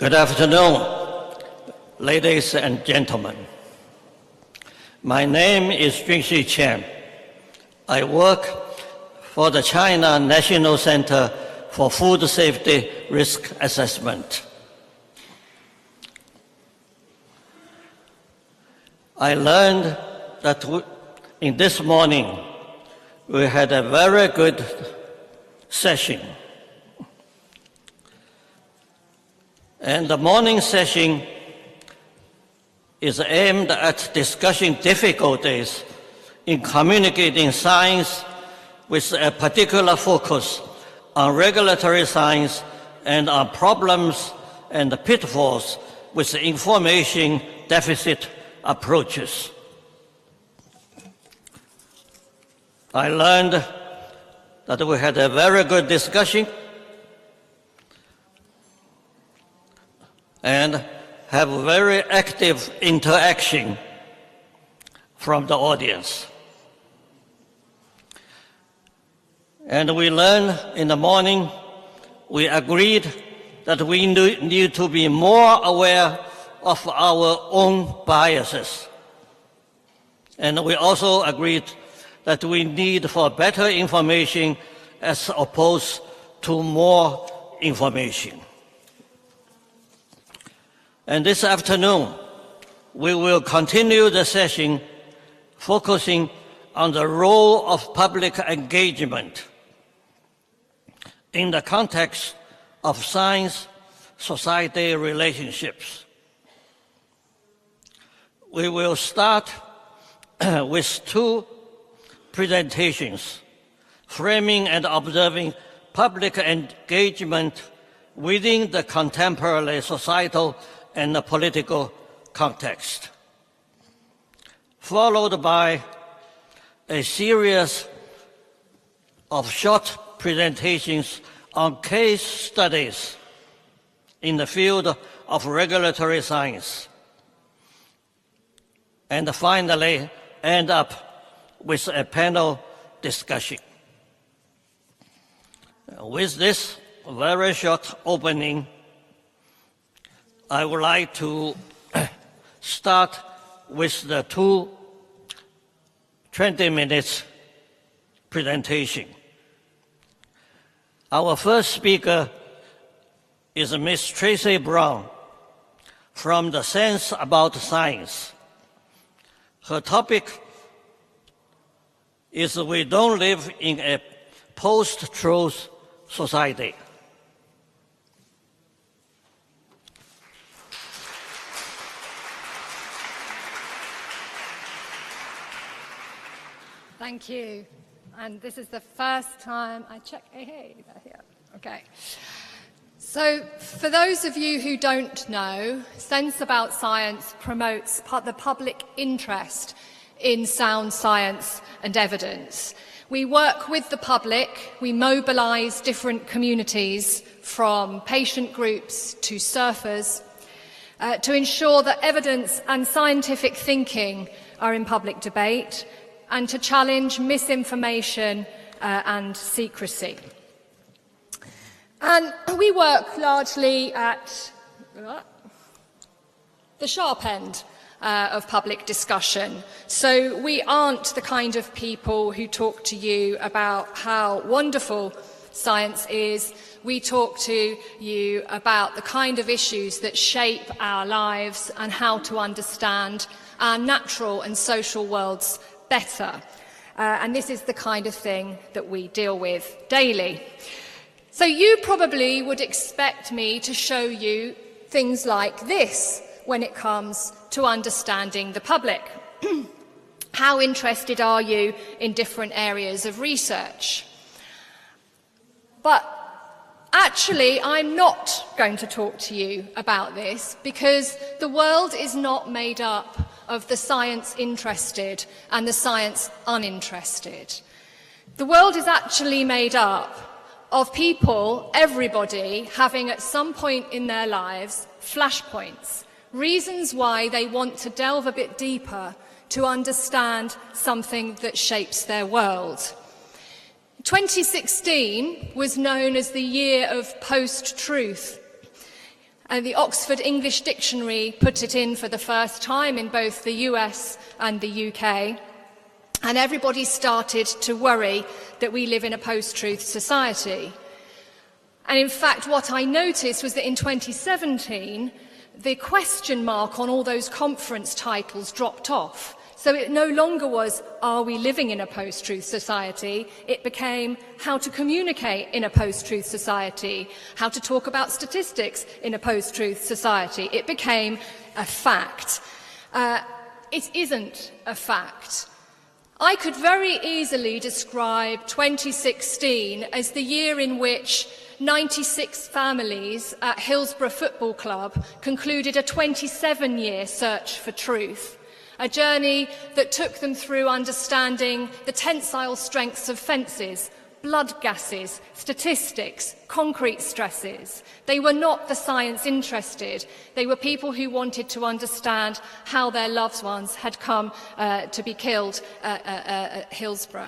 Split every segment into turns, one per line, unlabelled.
Good afternoon, ladies and gentlemen. My name is Junxi Chen. I work for the China National Center for Food Safety Risk Assessment. I learned that in this morning we had a very good session. And the morning session is aimed at discussing difficulties in communicating science with a particular focus on regulatory science and on problems and pitfalls with information deficit approaches. I learned that we had a very good discussion and have very active interaction from the audience. And we learned in the morning, we agreed that we need to be more aware of our own biases. And we also agreed that we need for better information as opposed to more information. And this afternoon, we will continue the session focusing on the role of public engagement in the context of science-society relationships. We will start with two presentations, framing and observing public engagement within the contemporary societal and the political context, followed by a series of short presentations on case studies in the field of regulatory science, and finally end up with a panel discussion. With this very short opening, I would like to start with the two 20 minutes presentation. Our first speaker is Ms. Tracy Brown from the Sense About Science. Her topic is we don't live in a post-truth society.
Thank you. And this is the first time I check. Hey, they're here. Okay. So, for those of you who don't know, Sense About Science promotes the public interest in sound science and evidence. We work with the public, we mobilise different communities from patient groups to surfers to ensure that evidence and scientific thinking are in public debate and to challenge misinformation and secrecy. And we work largely at the sharp end of public discussion. So we aren't the kind of people who talk to you about how wonderful science is. We talk to you about the kind of issues that shape our lives and how to understand our natural and social worlds better. And this is the kind of thing that we deal with daily. So you probably would expect me to show you things like this when it comes to understanding the public. How interested are you in different areas of research? But actually, I'm not going to talk to you about this because the world is not made up of the science interested and the science uninterested. The world is actually made up of people, everybody, having at some point in their lives flashpoints, reasons why they want to delve a bit deeper to understand something that shapes their world. 2016 was known as the year of post-truth. And the Oxford English Dictionary put it in for the first time in both the US and the UK. And everybody started to worry that we live in a post-truth society. And in fact, what I noticed was that in 2017, the question mark on all those conference titles dropped off. So it no longer was, are we living in a post-truth society? It became how to communicate in a post-truth society, how to talk about statistics in a post-truth society. It became a fact. It isn't a fact. I could very easily describe 2016 as the year in which 96 families at Hillsborough Football Club concluded a 27-year search for truth. A journey that took them through understanding the tensile strengths of fences, blood gases, statistics, concrete stresses. They were not the science interested. They were people who wanted to understand how their loved ones had come to be killed at Hillsborough.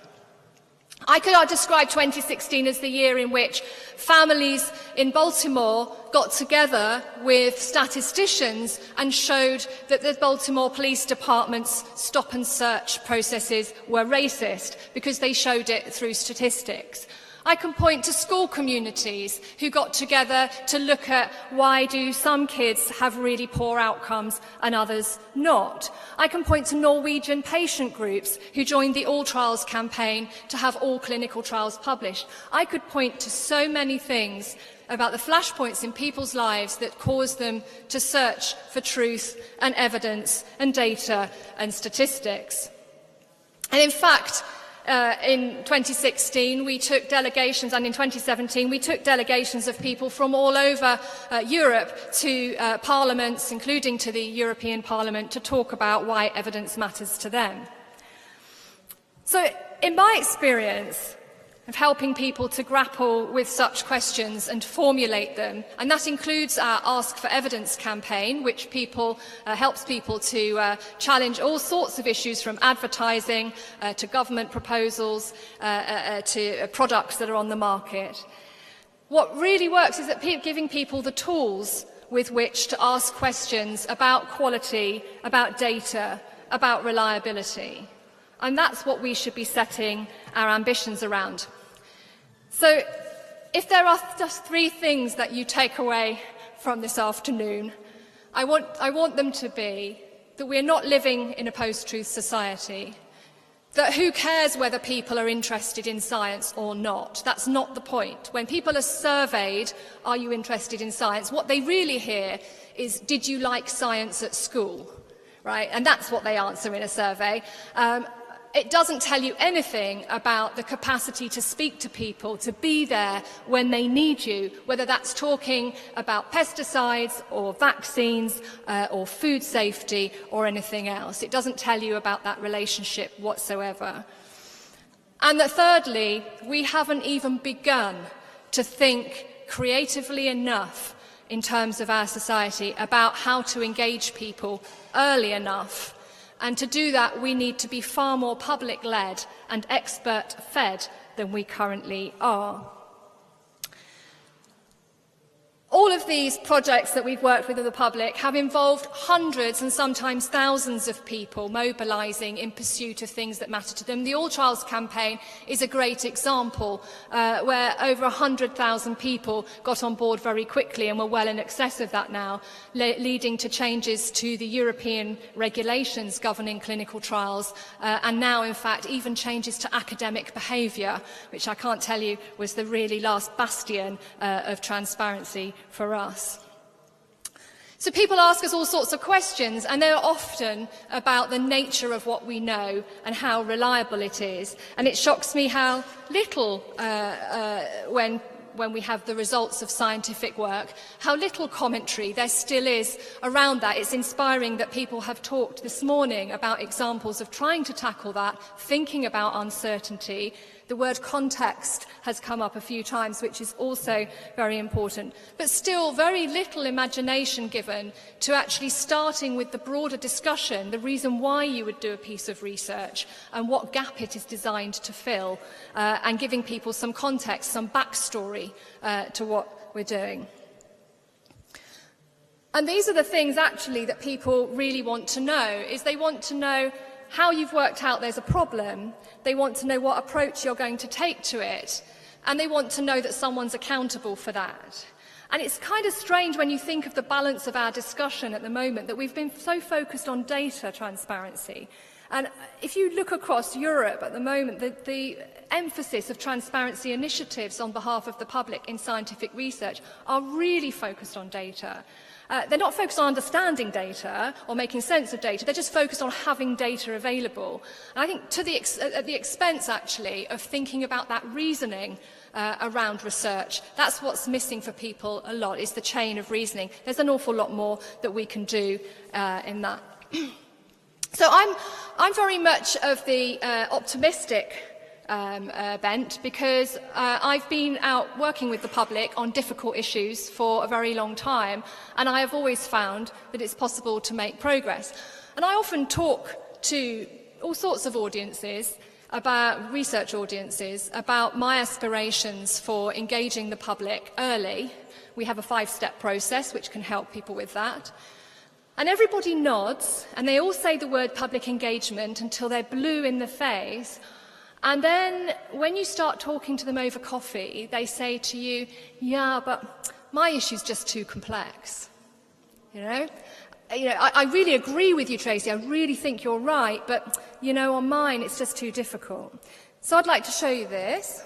I could describe 2016 as the year in which families in Baltimore got together with statisticians and showed that the Baltimore Police Department's stop and search processes were racist because they showed it through statistics. I can point to school communities who got together to look at why do some kids have really poor outcomes and others not. I can point to Norwegian patient groups who joined the All Trials campaign to have all clinical trials published. I could point to so many things about the flashpoints in people's lives that caused them to search for truth and evidence and data and statistics. And in fact, in 2016, we took delegations, and in 2017, we took delegations of people from all over Europe to parliaments, including to the European Parliament, to talk about why evidence matters to them. So, in my experience of helping people to grapple with such questions and formulate them, and that includes our Ask for Evidence campaign, which helps people to challenge all sorts of issues from advertising to government proposals to products that are on the market. What really works is that giving people the tools with which to ask questions about quality, about data, about reliability. And that's what we should be setting our ambitions around. So, if there are just three things that you take away from this afternoon, I want them to be that we're not living in a post-truth society, that who cares whether people are interested in science or not. That's not the point. When people are surveyed, are you interested in science, what they really hear is, did you like science at school? Right? And that's what they answer in a survey. It doesn't tell you anything about the capacity to speak to people, to be there when they need you, whether that's talking about pesticides or vaccines or food safety or anything else. It doesn't tell you about that relationship whatsoever. And that thirdly, we haven't even begun to think creatively enough in terms of our society about how to engage people early enough. And to do that, we need to be far more public-led and expert-fed than we currently are. All of these projects that we've worked with in the public have involved hundreds and sometimes thousands of people mobilising in pursuit of things that matter to them. The All Trials campaign is a great example where over 100,000 people got on board very quickly, and we're well in excess of that now, leading to changes to the European regulations governing clinical trials, and now, in fact, even changes to academic behaviour, which I can't tell you was the really last bastion of transparency for us. So people ask us all sorts of questions, and they're often about the nature of what we know and how reliable it is. And it shocks me how little, when we have the results of scientific work, how little commentary there still is around that. It's inspiring that people have talked this morning about examples of trying to tackle that, thinking about uncertainty. The word context has come up a few times, which is also very important. But still, very little imagination given to actually starting with the broader discussion, the reason why you would do a piece of research and what gap it is designed to fill, and giving people some context, some backstory to what we're doing. And these are the things actually that people really want to know, is they want to know how you've worked out there's a problem, they want to know what approach you're going to take to it, and they want to know that someone's accountable for that. And it's kind of strange when you think of the balance of our discussion at the moment that we've been so focused on data transparency. And if you look across Europe at the moment, the emphasis of transparency initiatives on behalf of the public in scientific research are really focused on data. They're not focused on understanding data or making sense of data, they're just focused on having data available. And I think at the expense, actually, of thinking about that reasoning around research. That's what's missing for people a lot, is the chain of reasoning. There's an awful lot more that we can do in that. So I'm very much of the optimistic bent, because I've been out working with the public on difficult issues for a very long time, and I have always found that it's possible to make progress. And I often talk to all sorts of audiences, about research audiences, about my aspirations for engaging the public early. We have a 5-step process which can help people with that. And everybody nods, and they all say the word public engagement until they're blue in the face. And then when you start talking to them over coffee, they say to you, yeah, but my issue's just too complex. I really agree with you, Tracy. I really think you're right. But, on mine, it's just too difficult. So I'd like to show you this.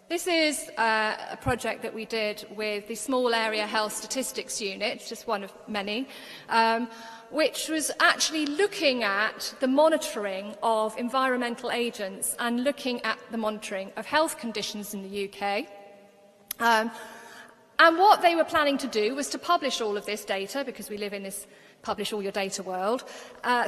This is a project that we did with the Small Area Health Statistics Unit, just one of many, which was actually looking at the monitoring of environmental agents and looking at the monitoring of health conditions in the UK. And what they were planning to do was to publish all of this data, because we live in this publish all your data world,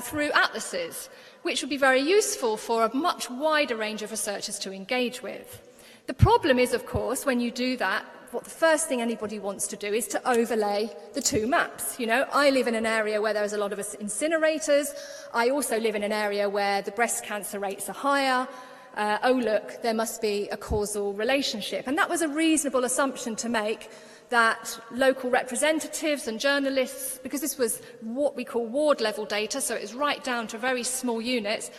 through atlases, which would be very useful for a much wider range of researchers to engage with. The problem is, of course, when you do that, what the first thing anybody wants to do is to overlay the two maps. I live in an area where there's a lot of incinerators. I also live in an area where the breast cancer rates are higher. Oh, look, there must be a causal relationship. And that was a reasonable assumption to make, that local representatives and journalists, because this was what we call ward-level data, so it was right down to very small units,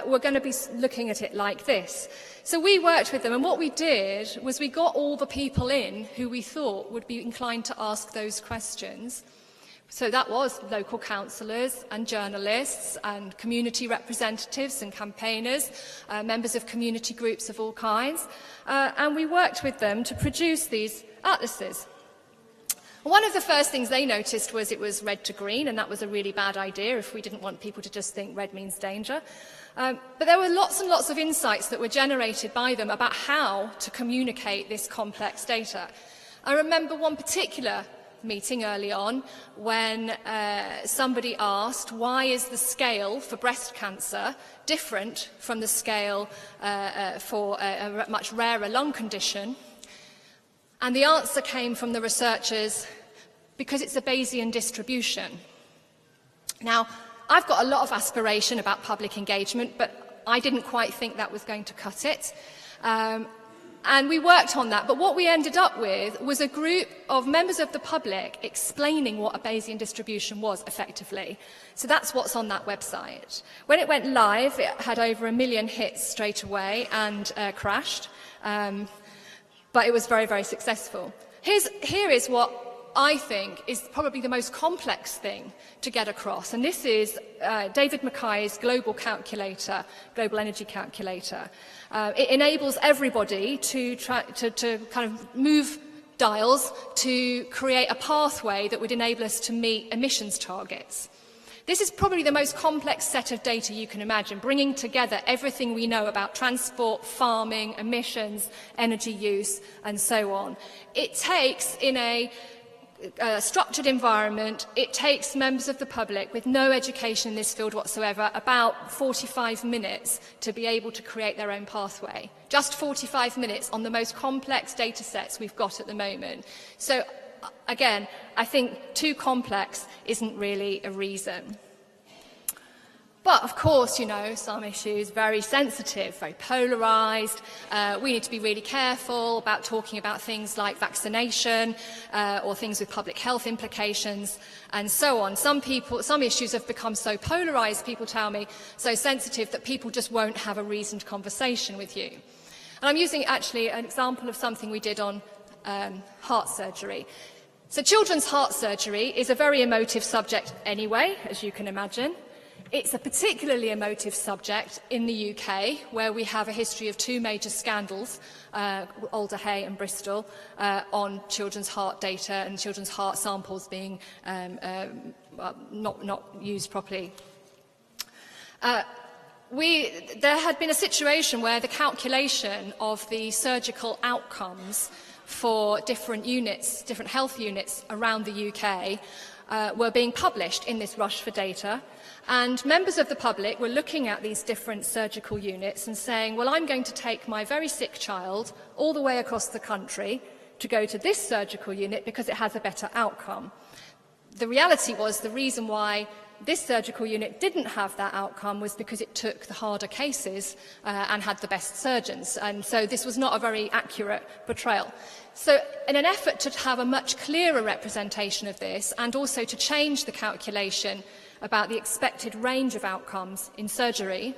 were going to be looking at it like this. So we worked with them, and what we did was we got all the people in who we thought would be inclined to ask those questions. So that was local councillors and journalists and community representatives and campaigners, members of community groups of all kinds, and we worked with them to produce these atlases. One of the first things they noticed was it was red to green, and that was a really bad idea if we didn't want people to just think red means danger. But there were lots and lots of insights that were generated by them about how to communicate this complex data. I remember one particular meeting early on when somebody asked, why is the scale for breast cancer different from the scale for a much rarer lung condition? And the answer came from the researchers, because it's a Bayesian distribution. Now, I've got a lot of aspiration about public engagement, but I didn't quite think that was going to cut it. And we worked on that, but what we ended up with was a group of members of the public explaining what a Bayesian distribution was effectively. So that's what's on that website. When it went live, it had over 1 million hits straight away and crashed. But it was very, very successful. Here is what I think is probably the most complex thing to get across, and this is David Mackay's global calculator, global energy calculator. It enables everybody to kind of move dials to create a pathway that would enable us to meet emissions targets. This is probably the most complex set of data you can imagine, bringing together everything we know about transport, farming, emissions, energy use, and so on. It takes, in a structured environment, it takes members of the public with no education in this field whatsoever about 45 minutes to be able to create their own pathway. Just 45 minutes on the most complex data sets we've got at the moment. So, again, I think too complex isn't really a reason. But of course, you know, some issues very sensitive, very polarised. We need to be really careful about talking about things like vaccination or things with public health implications and so on. Some issues have become so polarised, people tell me, so sensitive that people just won't have a reasoned conversation with you. And I'm using actually an example of something we did on heart surgery. So children's heart surgery is a very emotive subject anyway, as you can imagine. It's a particularly emotive subject in the UK, where we have a history of two major scandals, Alder Hey and Bristol, on children's heart data and children's heart samples being not used properly. There had been a situation where the calculation of the surgical outcomes for different units, different health units around the UK, were being published in this rush for data. And members of the public were looking at these different surgical units and saying, well, I'm going to take my very sick child all the way across the country to go to this surgical unit because it has a better outcome. The reality was the reason why this surgical unit didn't have that outcome was because it took the harder cases and had the best surgeons. And so this was not a very accurate portrayal. So in an effort to have a much clearer representation of this and also to change the calculation about the expected range of outcomes in surgery,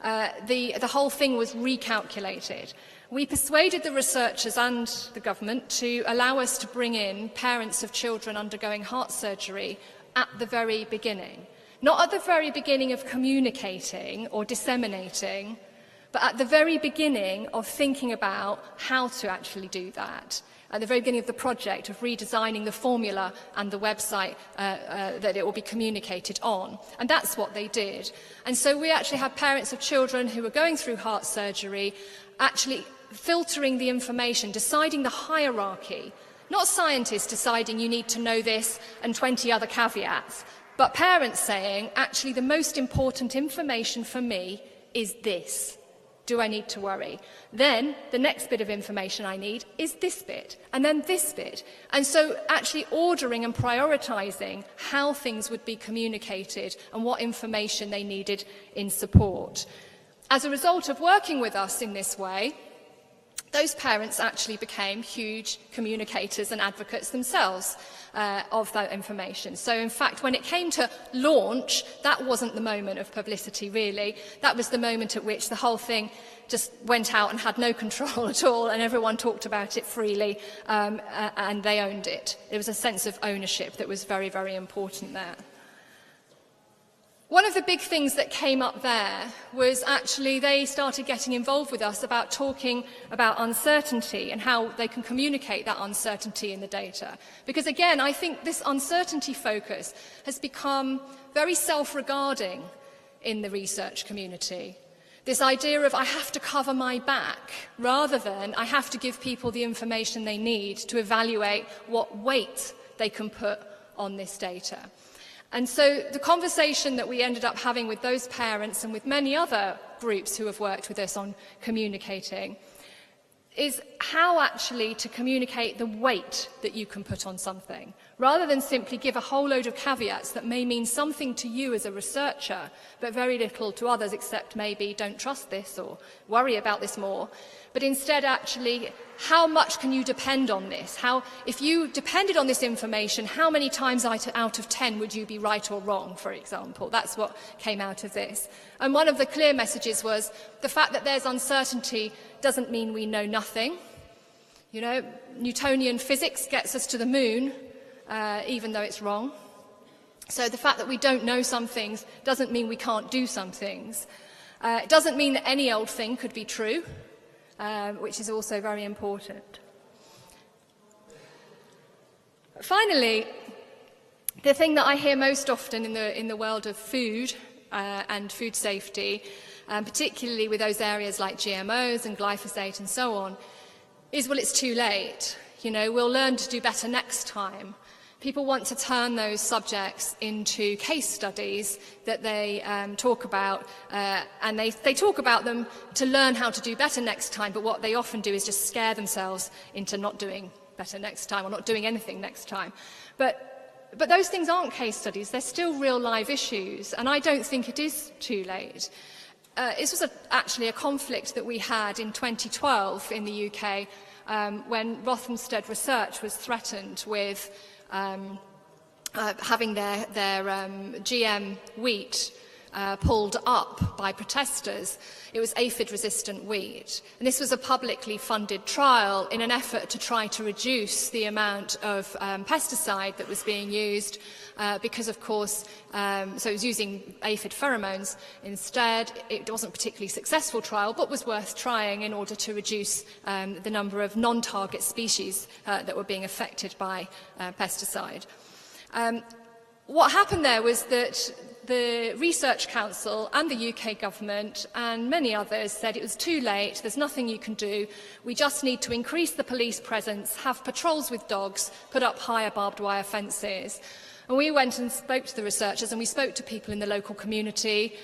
the whole thing was recalculated. We persuaded the researchers and the government to allow us to bring in parents of children undergoing heart surgery at the very beginning. Not at the very beginning of communicating or disseminating, but at the very beginning of thinking about how to actually do that. At the very beginning of the project of redesigning the formula and the website that it will be communicated on. And that's what they did. And so we actually had parents of children who were going through heart surgery actually filtering the information, deciding the hierarchy. Not scientists deciding you need to know this and 20 other caveats, but parents saying, actually, the most important information for me is this. Do I need to worry? Then the next bit of information I need is this bit, and then this bit. And so actually ordering and prioritising how things would be communicated and what information they needed in support. As a result of working with us in this way, those parents actually became huge communicators and advocates themselves of that information. So in fact, when it came to launch, that wasn't the moment of publicity really. That was the moment at which the whole thing just went out and had no control at all, and everyone talked about it freely, and they owned it. There was a sense of ownership that was very, very important there. One of the big things that came up there was actually they started getting involved with us about talking about uncertainty and how they can communicate that uncertainty in the data. Because again, I think this uncertainty focus has become very self-regarding in the research community. This idea of I have to cover my back rather than I have to give people the information they need to evaluate what weight they can put on this data. And so the conversation that we ended up having with those parents and with many other groups who have worked with us on communicating is how actually to communicate the weight that you can put on something, rather than simply give a whole load of caveats that may mean something to you as a researcher, but very little to others except maybe don't trust this or worry about this more. But instead actually, how much can you depend on this? If you depended on this information, how many times out of 10 would you be right or wrong, for example? That's what came out of this. And one of the clear messages was the fact that there's uncertainty doesn't mean we know nothing. You know, Newtonian physics gets us to the moon, even though it's wrong. So the fact that we don't know some things doesn't mean we can't do some things. It doesn't mean that any old thing could be true. Which is also very important. Finally, the thing that I hear most often in the world of food and food safety, particularly with those areas like GMOs and glyphosate and so on, is, well, it's too late. You know, we'll learn to do better next time. People want to turn those subjects into case studies that they talk about, and they talk about them to learn how to do better next time, but what they often do is just scare themselves into not doing better next time or not doing anything next time. But but those things aren't case studies, they're still real live issues, and I don't think it is too late. This was actually a conflict that we had in 2012 in the UK when Rothamsted Research was threatened with having their GM wheat pulled up by protesters. It was aphid-resistant wheat. And this was a publicly funded trial in an effort to try to reduce the amount of pesticide that was being used because, of course, so it was using aphid pheromones instead. It wasn't a particularly successful trial, but was worth trying in order to reduce the number of non-target species that were being affected by pesticide. What happened there was that the Research Council and the UK government and many others said it was too late, there's nothing you can do, we just need to increase the police presence, have patrols with dogs, put up higher barbed wire fences. And we went and spoke to the researchers and we spoke to people in the local community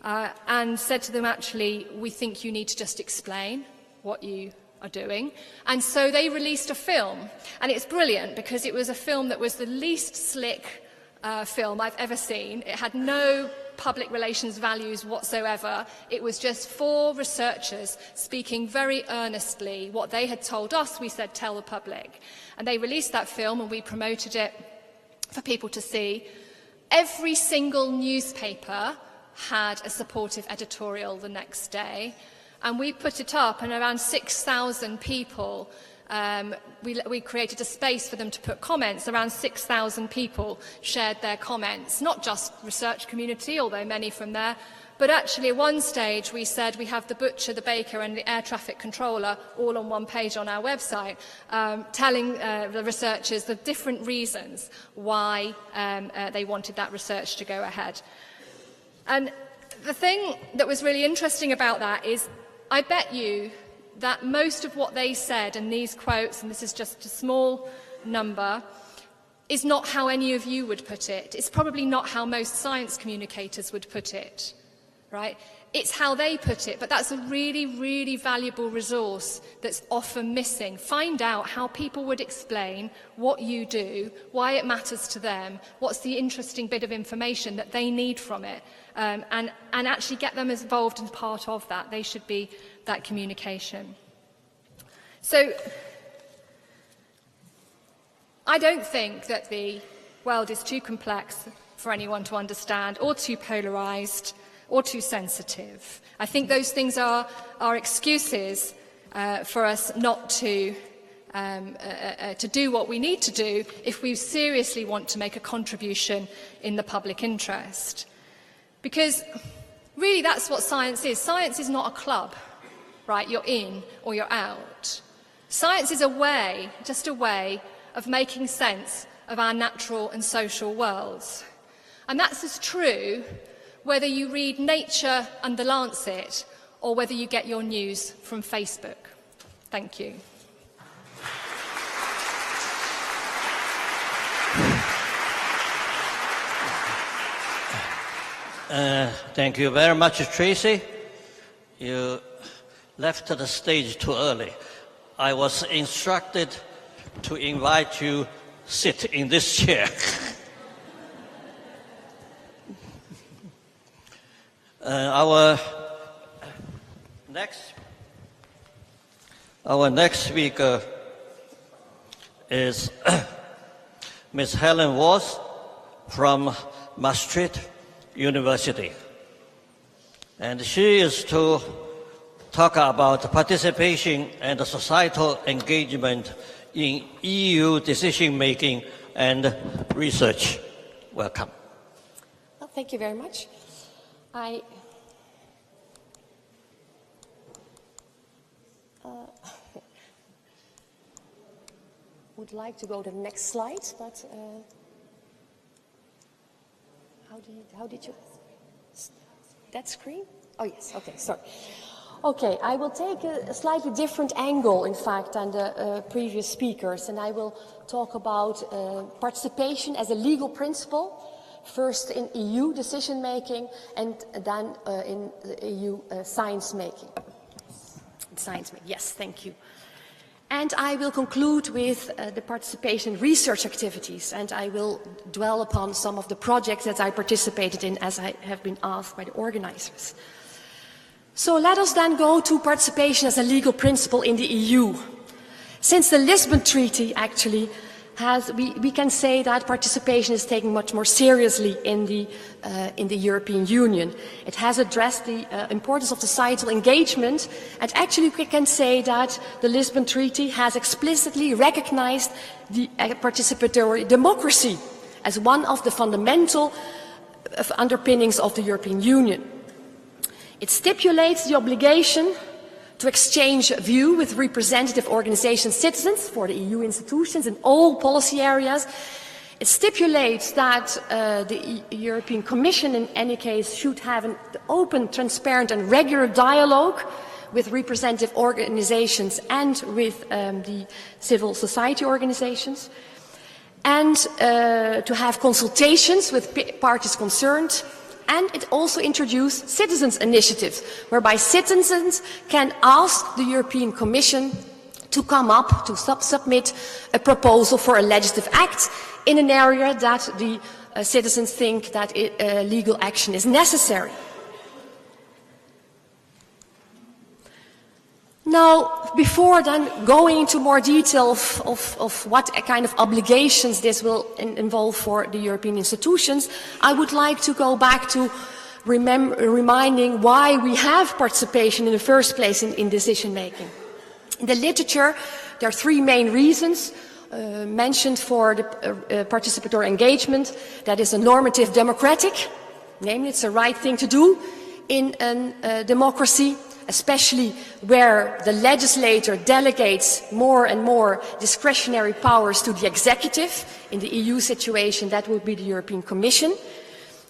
and said to them, actually, we think you need to just explain what you are doing. And so they released a film, and it's brilliant because it was a film that was the least slick film I've ever seen. It had no public relations values whatsoever. It was just 4 researchers speaking very earnestly. What they had told us, we said, tell the public. And they released that film and we promoted it for people to see. Every single newspaper had a supportive editorial the next day. And we put it up, and around 6,000 people, we created a space for them to put comments. Around 6,000 people shared their comments, not just research community, although many from there, but actually at one stage we said we have the butcher, the baker and the air traffic controller all on one page on our website, telling the researchers the different reasons why they wanted that research to go ahead. And the thing that was really interesting about that is I bet you that most of what they said in these quotes, and this is just a small number, is not how any of you would put it. It's probably not how most science communicators would put it, right? It's how they put it, but that's a really, really valuable resource that's often missing. Find out how people would explain what you do, why it matters to them, what's the interesting bit of information that they need from it, and actually get them involved and part of that. They should be that communication. So, I don't think that the world is too complex for anyone to understand, or too polarised, or too sensitive. I think those things are excuses for us not to do what we need to do if we seriously want to make a contribution in the public interest. Because really that's what science is. Science is not a club, right? You're in or you're out. Science is a way, just a way, of making sense of our natural and social worlds. And that's as true whether you read Nature and The Lancet or whether you get your news from Facebook. Thank you.
Thank you very much, Tracy. You left the stage too early. I was instructed to invite you to sit in this chair. Our next speaker is Ms. Helen Walsh from Maastricht University. And she is to talk about participation and societal engagement in EU decision-making and research. Welcome.
Well, thank you very much. I would like to go to the next slide, but how did you, that screen? Oh yes, okay, sorry. Okay, I will take a slightly different angle, in fact, than the previous speakers, and I will talk about participation as a legal principle, first in EU decision-making and then in the EU science-making. Science-making, yes, thank you. And I will conclude with the participation research activities, and I will dwell upon some of the projects that I participated in as I have been asked by the organizers. So let us then go to participation as a legal principle in the EU. Since the Lisbon Treaty actually we can say that participation is taken much more seriously in the European Union. It has addressed the importance of societal engagement, and actually we can say that the Lisbon Treaty has explicitly recognized the participatory democracy as one of the fundamental underpinnings of the European Union. It stipulates the obligation to exchange view with representative organizations, citizens, for the EU institutions in all policy areas. It stipulates that the European Commission, in any case, should have an open, transparent and regular dialogue with representative organizations and with the civil society organizations, and to have consultations with parties concerned. And it also introduced citizens' initiatives, whereby citizens can ask the European Commission to come up, to submit a proposal for a legislative act in an area that the citizens think that legal action is necessary. Now, before then going into more detail of what kind of obligations this will involve for the European institutions, I would like to go back to reminding why we have participation in the first place in decision making. In the literature, there are three main reasons mentioned for the participatory engagement. That is a normative democratic, namely it's the right thing to do in a democracy, especially where the legislator delegates more and more discretionary powers to the executive. In the EU situation, that would be the European Commission.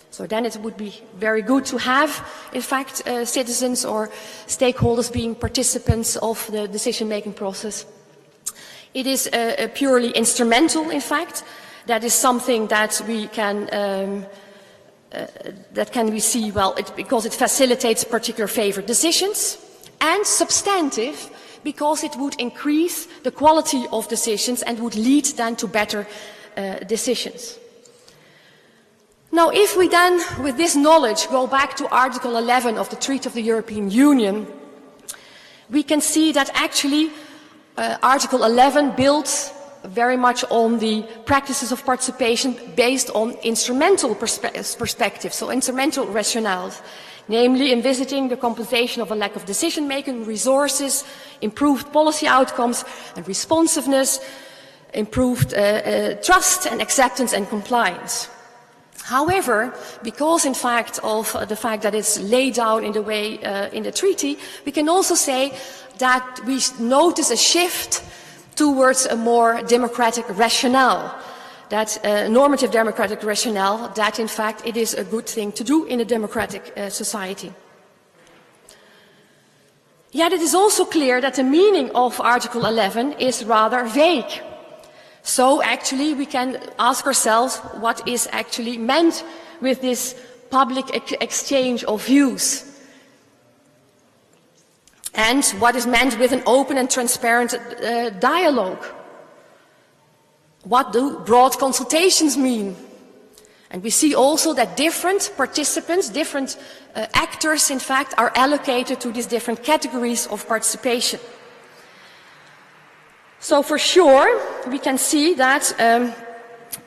So then it would be very good to have, in fact, citizens or stakeholders being participants of the decision-making process. It is purely instrumental, in fact. That is something that we can we see, well, because it facilitates particular favored decisions, and substantive, because it would increase the quality of decisions and would lead then to better decisions. Now, if we then, with this knowledge, go back to Article 11 of the Treaty of the European Union, we can see that actually Article 11 builds very much on the practices of participation based on instrumental perspectives, so instrumental rationales, namely envisaging the compensation of a lack of decision-making, resources, improved policy outcomes and responsiveness, improved trust and acceptance and compliance. However, because in fact of the fact that it's laid down in the way in the treaty, we can also say that we notice a shift towards a more democratic rationale, that normative democratic rationale, that in fact it is a good thing to do in a democratic society. Yet it is also clear that the meaning of Article 11 is rather vague. So actually we can ask ourselves what is actually meant with this public exchange of views. And what is meant with an open and transparent dialogue? What do broad consultations mean? And we see also that different participants, different actors, in fact, are allocated to these different categories of participation. So for sure, we can see that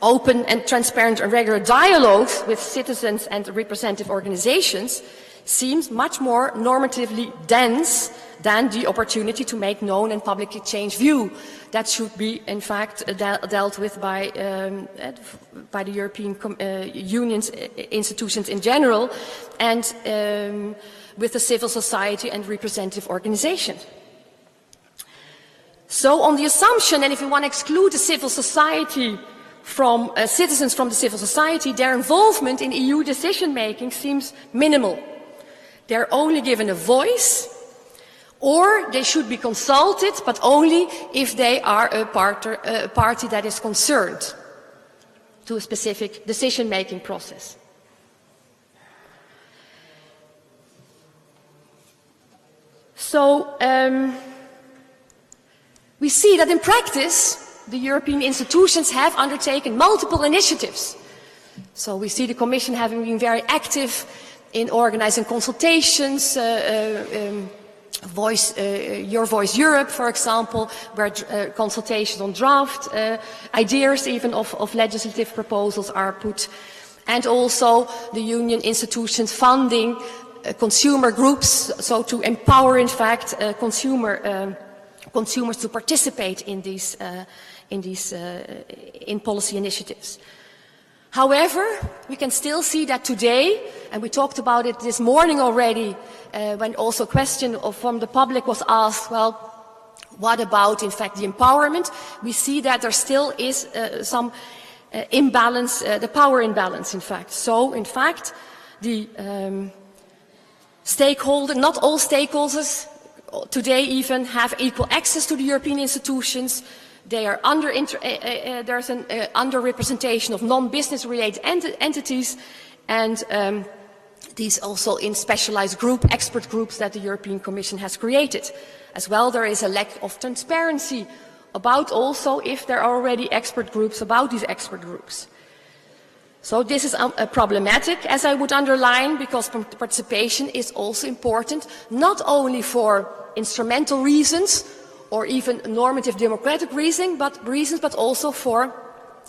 open and transparent and regular dialogues with citizens and representative organizations seems much more normatively dense than the opportunity to make known and publicly change view. That should be, in fact, dealt with by the European Union's institutions in general, and with the civil society and representative organizations. So on the assumption, and if we want to exclude the civil society from citizens from the civil society, their involvement in EU decision-making seems minimal. They're only given a voice, or they should be consulted, but only if they are a party that is concerned to a specific decision-making process. So, we see that in practice, the European institutions have undertaken multiple initiatives. So we see the Commission having been very active in organizing consultations, Your Voice Europe, for example, where consultations on draft ideas even of legislative proposals are put, and also the Union institutions funding consumer groups, so to empower, in fact, consumers to participate in policy initiatives. However, we can still see that today, and we talked about it this morning already, when also a question from the public was asked, well, what about, in fact, the empowerment? We see that there still is some imbalance, the power imbalance, in fact. So, in fact, the not all stakeholders today even have equal access to the European institutions. They are there's an underrepresentation of non-business related entities, and these also in specialized expert groups that the European Commission has created. As well, there is a lack of transparency about also if there are already expert groups about these expert groups. So this is problematic, as I would underline, because participation is also important, not only for instrumental reasons, or even normative democratic reasons, but also for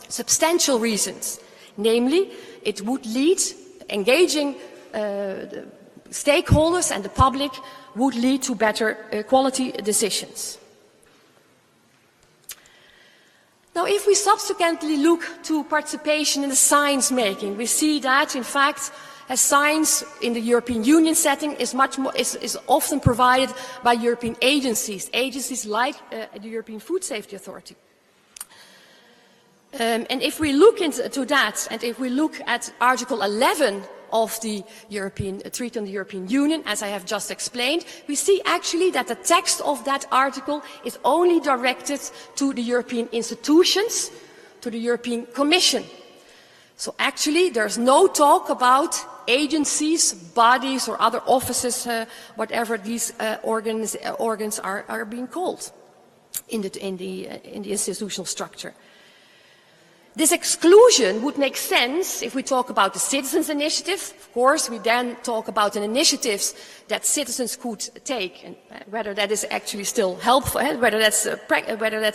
substantial reasons. Namely, it would lead, engaging stakeholders and the public would lead to better quality decisions. Now, if we subsequently look to participation in the science making, we see that, in fact, as science in the European Union setting is often provided by European agencies like the European Food Safety Authority. And if we look into that, and if we look at Article 11 of the European Treaty on the European Union, as I have just explained, we see actually that the text of that article is only directed to the European institutions, to the European Commission. So actually there's no talk about agencies, bodies or other offices, whatever these organs are being called in the institutional structure. This exclusion would make sense if we talk about the citizens' initiative. Of course, we then talk about an initiatives that citizens could take, and whether that is actually still helpful, whether that's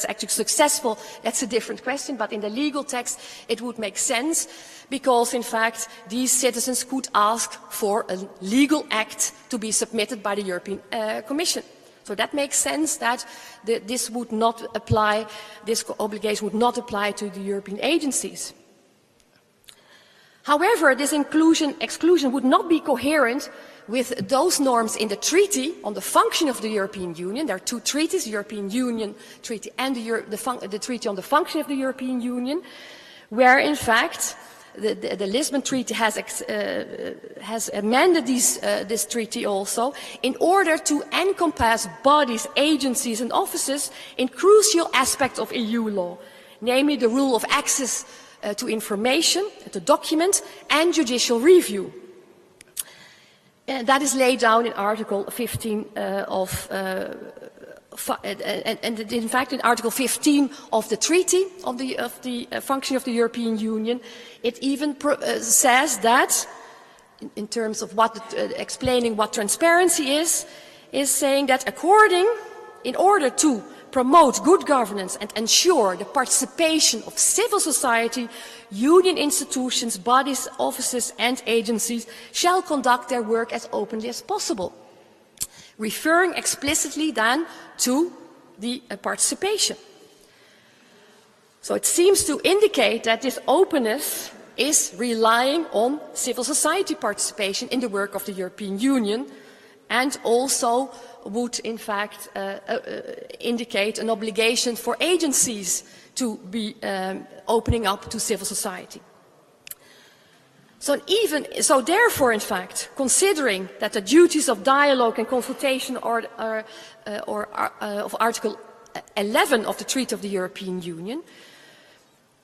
actually successful, that's a different question. But in the legal text, it would make sense because, in fact, these citizens could ask for a legal act to be submitted by the European Commission. So that makes sense that this would not apply, this obligation would not apply to the European agencies. However, this exclusion would not be coherent with those norms in the Treaty on the Function of the European Union. There are two treaties, the European Union Treaty and the Treaty on the Function of the European Union, where in fact the Lisbon Treaty has amended this treaty also in order to encompass bodies, agencies and offices in crucial aspects of EU law, namely the rule of access to information, to document and judicial review. And that is laid down in Article 15 and in fact in Article 15 of the Treaty of the Function of the European Union, it even says that, in terms of explaining what transparency is saying that in order to promote good governance and ensure the participation of civil society, Union institutions, bodies, offices and agencies shall conduct their work as openly as possible, referring explicitly then to the participation. So it seems to indicate that this openness is relying on civil society participation in the work of the European Union, and also would in fact indicate an obligation for agencies to be opening up to civil society. So therefore, in fact, considering that the duties of dialogue and consultation of Article 11 of the Treaty of the European Union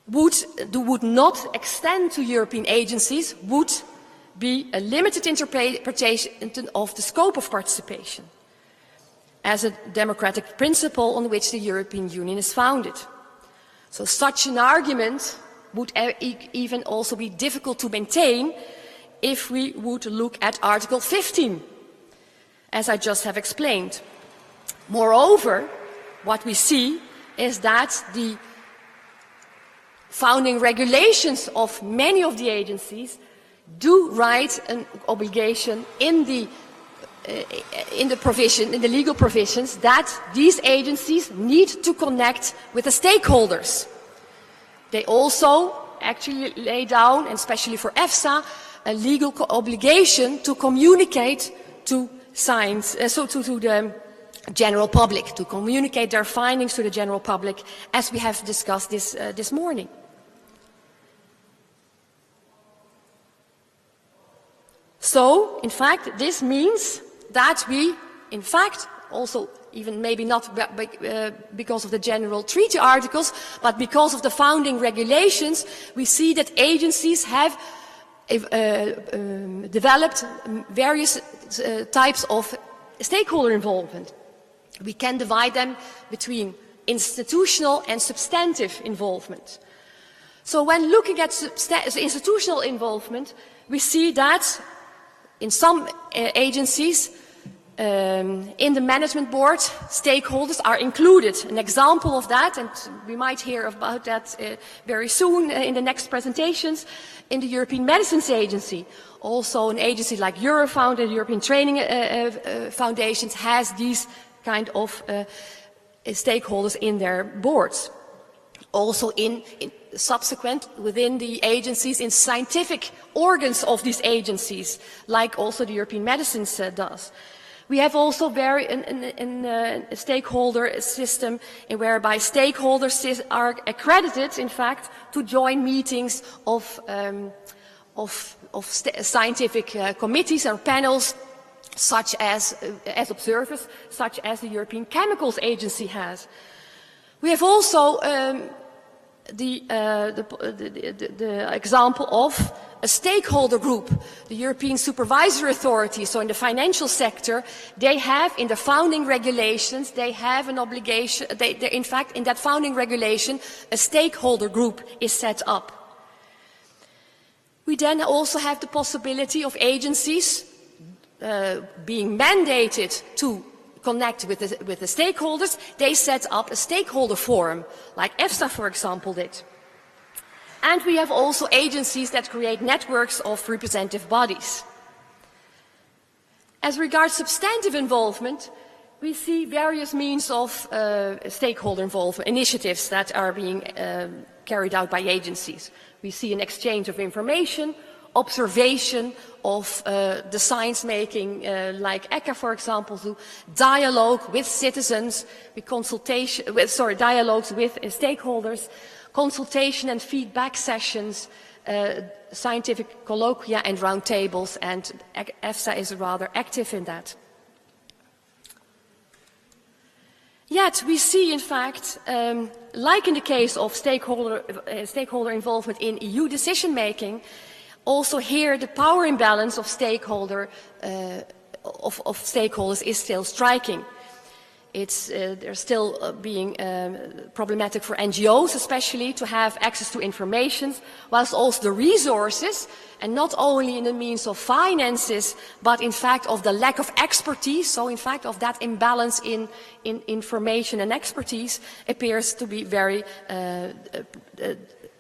would not extend to European agencies, would be a limited interpretation of the scope of participation. as a democratic principle on which the European Union is founded. So such an argument would even also be difficult to maintain if we would look at Article 15, as I just have explained. Moreover, what we see is that the founding regulations of many of the agencies do write an obligation in the legal provisions that these agencies need to connect with the stakeholders. They also actually lay down, and especially for EFSA, a legal obligation to communicate to science, to the general public, to communicate their findings to the general public, as we have discussed this morning. So, in fact, this means that we, in fact, also even maybe not because of the general treaty articles, but because of the founding regulations, we see that agencies have developed various types of stakeholder involvement. We can divide them between institutional and substantive involvement. So when looking at institutional involvement, we see that in some agencies, in the management board, stakeholders are included. An example of that, and we might hear about that very soon in the next presentations, in the European Medicines Agency. Also an agency like Eurofound, the European Training Foundations, has these kind of stakeholders in their boards. Also in subsequent within the agencies, in scientific organs of these agencies, like also the European Medicines does. We have also a stakeholder system whereby stakeholders are accredited, in fact, to join meetings of scientific committees or panels, such as observers, such as the European Chemicals Agency has. We have also the example of a stakeholder group, the European Supervisory Authority. So in the financial sector, they have in the founding regulations, they have an obligation, in fact, in that founding regulation, a stakeholder group is set up. We then also have the possibility of agencies being mandated to connect with the stakeholders. They set up a stakeholder forum, like EFSA, for example, did. And we have also agencies that create networks of representative bodies. As regards substantive involvement, we see various means of stakeholder involvement, initiatives that are being carried out by agencies. We see an exchange of information, observation of the science making, like ECHA, for example, to dialogue with citizens, dialogues with stakeholders, consultation and feedback sessions, scientific colloquia and roundtables, and EFSA is rather active in that. Yet we see, in fact, like in the case of stakeholder involvement in EU decision making, also here the power imbalance of stakeholders is still striking. They're still being problematic for NGOs, especially, to have access to information, whilst also the resources, and not only in the means of finances, but in fact of the lack of expertise, so in fact of that imbalance in information and expertise, appears to be very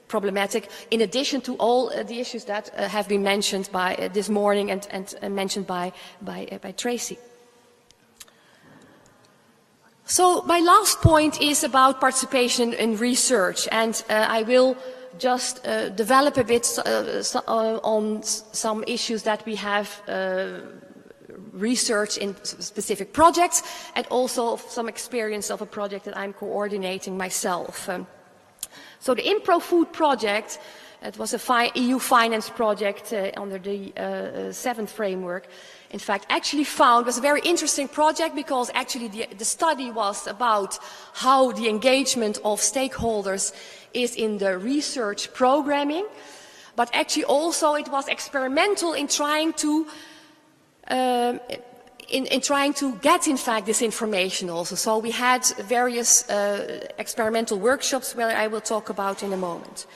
problematic, in addition to all the issues that have been mentioned by this morning and mentioned by Tracy. So my last point is about participation in research, and I will just develop a bit on some issues that we have researched in specific projects, and also some experience of a project that I'm coordinating myself. So the ImproFood project, it was a EU finance project under the 7th framework. In fact, actually was a very interesting project, because actually the study was about how the engagement of stakeholders is in the research programming, but actually also it was experimental in trying to in trying to get, in fact, this information also. So we had various experimental workshops where I will talk about in a moment.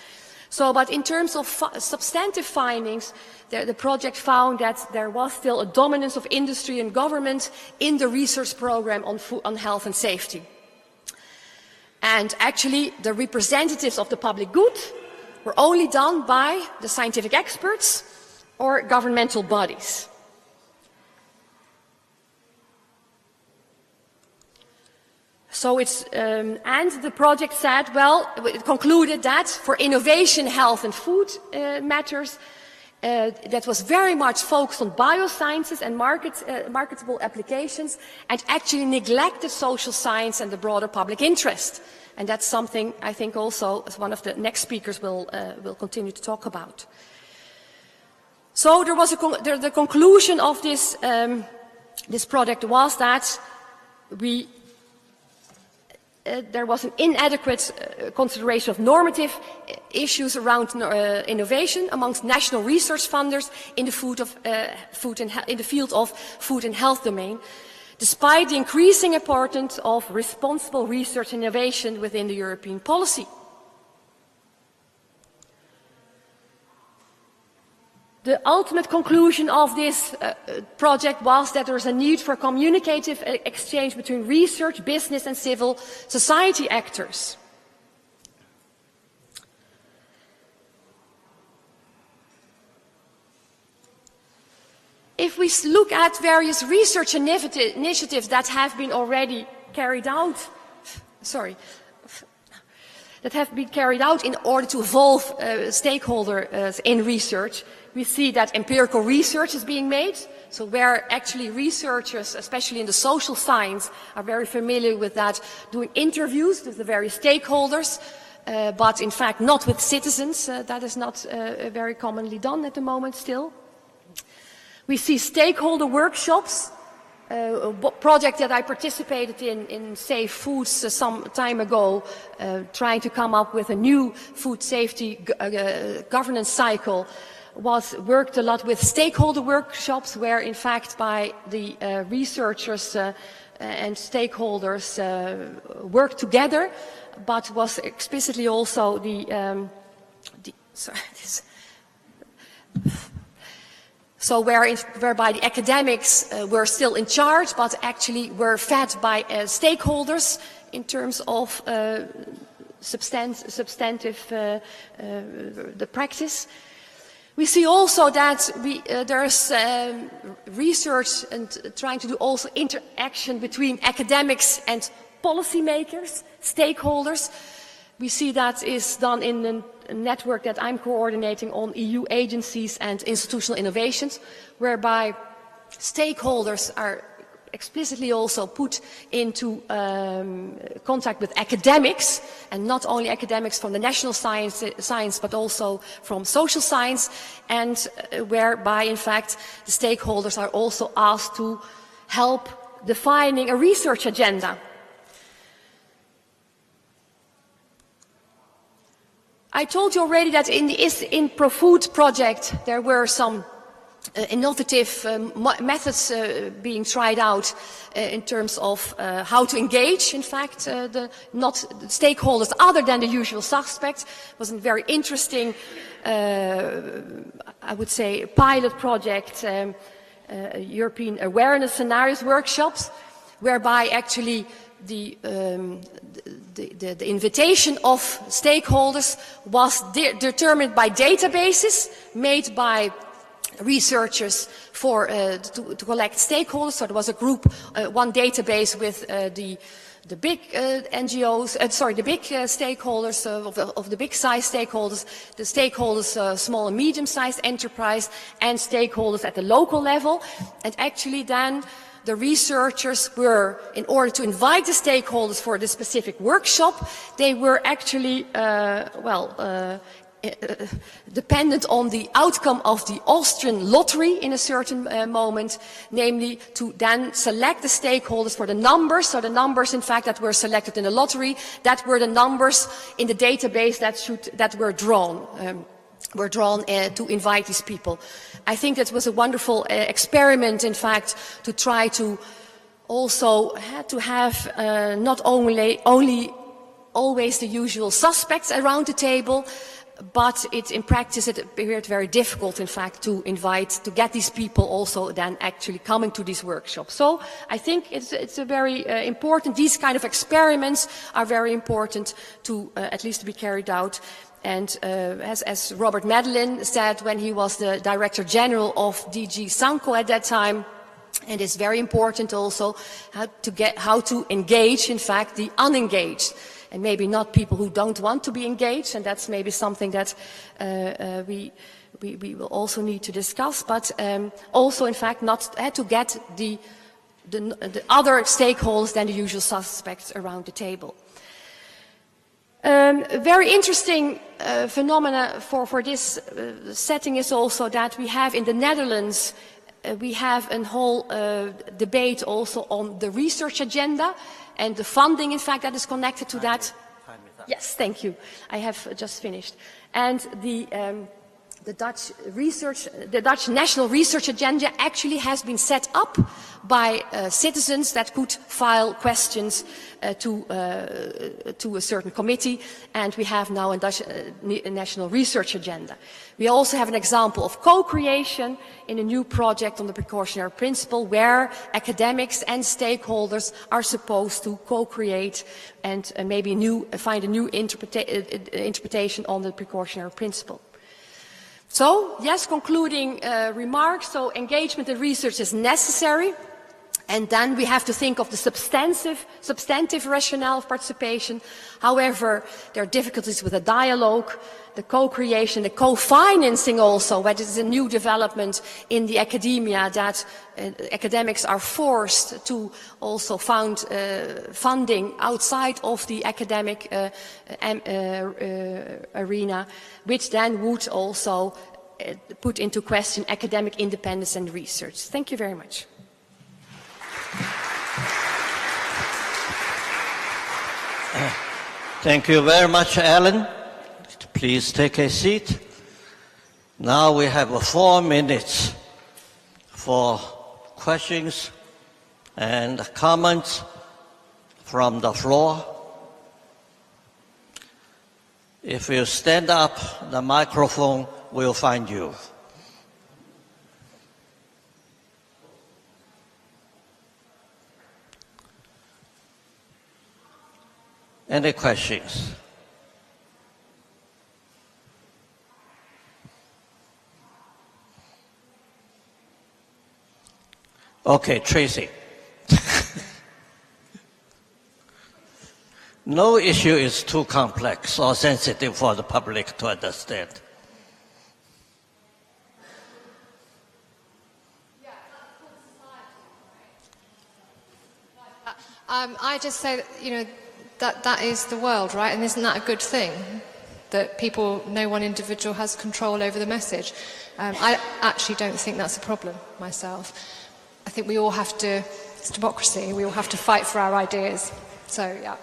So, but in terms of substantive findings, the project found that there was still a dominance of industry and government in the research program on health and safety. And actually, the representatives of the public good were only done by the scientific experts or governmental bodies. So it's, and the project said, well, it concluded that for innovation, health and food matters, that was very much focused on biosciences and marketable applications, and actually neglected social science and the broader public interest. And that's something I think also, as one of the next speakers will continue to talk about. So there was the conclusion of this, this project was that there was an inadequate consideration of normative issues around innovation amongst national research funders in the field of food and health domain, despite the increasing importance of responsible research and innovation within the European policy. The ultimate conclusion of this project was that there is a need for communicative exchange between research, business and civil society actors. If we look at various research initiatives that have been already carried out, that have been carried out in order to involve stakeholders in research, we see that empirical research is being made, so where actually researchers, especially in the social science, are very familiar with that, doing interviews with the various stakeholders, but in fact not with citizens. That is not very commonly done at the moment still. We see stakeholder workshops, a project that I participated in Safe Foods some time ago, trying to come up with a new food safety governance cycle, was worked a lot with stakeholder workshops where in fact by the researchers and stakeholders worked together, but was explicitly also whereby the academics were still in charge, but actually were fed by stakeholders in terms of substantive the practice. We see also that there's research and trying to do also interaction between academics and policymakers, stakeholders. We see that is done in a network that I'm coordinating on EU agencies and institutional innovations, whereby stakeholders are explicitly also put into contact with academics, and not only academics from the national science but also from social science, and whereby in fact the stakeholders are also asked to help defining a research agenda. I told you already that in the InProFood project there were some innovative methods being tried out in terms of how to engage, in fact, not stakeholders other than the usual suspects. It was a very interesting, I would say, pilot project, European awareness scenarios workshops, whereby actually the invitation of stakeholders was determined by databases made by researchers for to collect stakeholders. So there was a group, one database with the big NGOs, the big stakeholders of the big size stakeholders, the stakeholders small and medium sized enterprise, and stakeholders at the local level. And actually then the researchers were, in order to invite the stakeholders for the specific workshop, they were actually, dependent on the outcome of the Austrian lottery in a certain moment, namely to then select the stakeholders for the numbers. So the numbers, in fact, that were selected in the lottery, that were the numbers in the database that were drawn. were drawn to invite these people. I think that was a wonderful experiment, in fact, to try to also to have not only always the usual suspects around the table, but in practice it appeared very difficult, in fact, to get these people also then actually coming to these workshops. So I think it's a very important, these kind of experiments are very important to at least to be carried out. And as Robert Madeleine said when he was the Director General of DG Sanco at that time, and it's very important also how to engage, in fact, the unengaged. And maybe not people who don't want to be engaged, and that's maybe something that we will also need to discuss, but also, in fact, not to get the other stakeholders than the usual suspects around the table. A very interesting phenomena for this setting is also that we have in the Netherlands, we have a whole debate also on the research agenda and the funding, in fact, that is connected to that. Yes, thank you. I have just finished. And the Dutch National Research Agenda actually has been set up by citizens that could file questions to a certain committee, and we have now a Dutch National Research Agenda. We also have an example of co-creation in a new project on the precautionary principle, where academics and stakeholders are supposed to co-create and maybe find a new interpretation on the precautionary principle. So, yes, concluding remarks. So engagement in research is necessary. And then we have to think of the substantive rationale of participation. However, there are difficulties with the dialogue, the co-creation, the co-financing also, which is a new development in the academia, that academics are forced to also found funding outside of the academic arena, which then would also put into question academic independence and research. Thank you very much.
Thank you very much, Alan. Please take a seat. Now we have 4 minutes for questions and comments from the floor. If you stand up, the microphone will find you. Any questions? Okay, Tracy. No issue is too complex or sensitive for the public to understand.
I just say that, that is the world, right? And isn't that a good thing? That people, no one individual has control over the message. I actually don't think that's a problem myself. I think we all have to, it's democracy, we all have to fight for our ideas. So, yeah.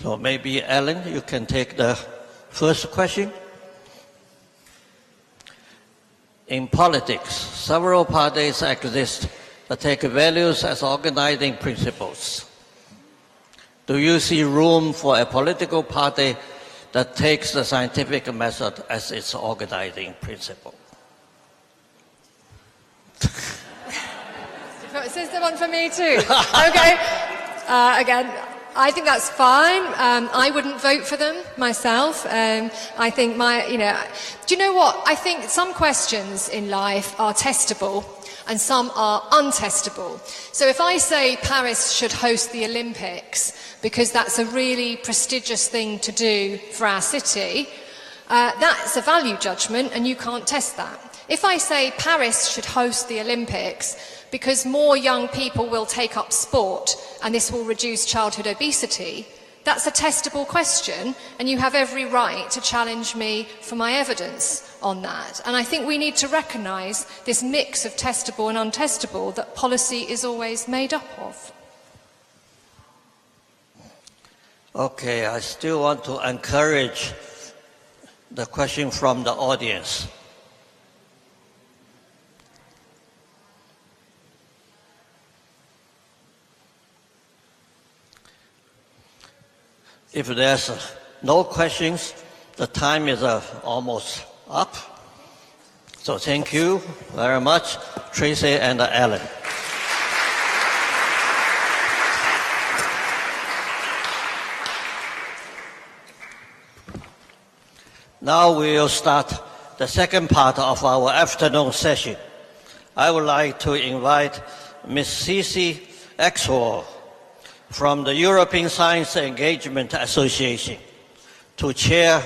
So maybe, Alan, you can take the first question. In politics, several parties exist that take values as organizing principles. Do you see room for a political party that takes the scientific method as its organizing principle?
Is this the one for me too? Okay. Again, I think that's fine. I wouldn't vote for them myself. I think do you know what? I think some questions in life are testable and some are untestable. So if I say Paris should host the Olympics because that's a really prestigious thing to do for our city, that's a value judgment and you can't test that. If I say Paris should host the Olympics because more young people will take up sport and this will reduce childhood obesity, That's a testable question, and you have every right to challenge me for my evidence on that. And I think we need to recognise this mix of testable and untestable that policy is always made up of.
Okay, I still want to encourage the question from the audience. If there's no questions, the time is almost up. So thank you very much, Tracy and Alan. Now we will start the second part of our afternoon session. I would like to invite Ms. Cici Exwell from the European Science Engagement Association to chair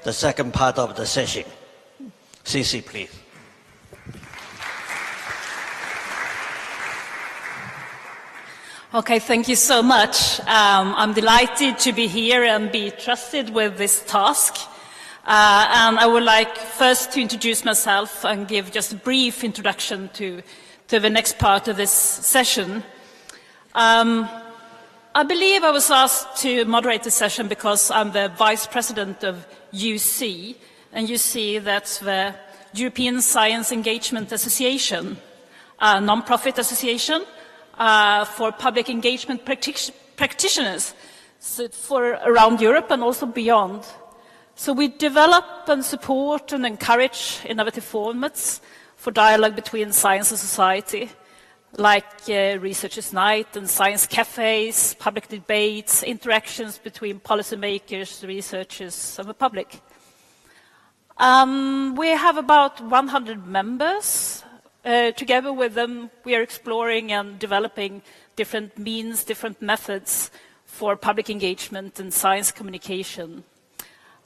the second part of the session. Cici, please.
Okay, thank you so much. I'm delighted to be here and be trusted with this task. And I would like first to introduce myself and give just a brief introduction to the next part of this session. I believe I was asked to moderate the session because I'm the Vice President of UC, and you see that's the European Science Engagement Association, a non-profit association for public engagement practitioners for around Europe and also beyond. So we develop and support and encourage innovative formats for dialogue between science and society, like Researchers' Night and science cafes, public debates, interactions between policymakers, researchers, and the public. We have about 100 members. Together with them, we are exploring and developing different means, different methods for public engagement and science communication.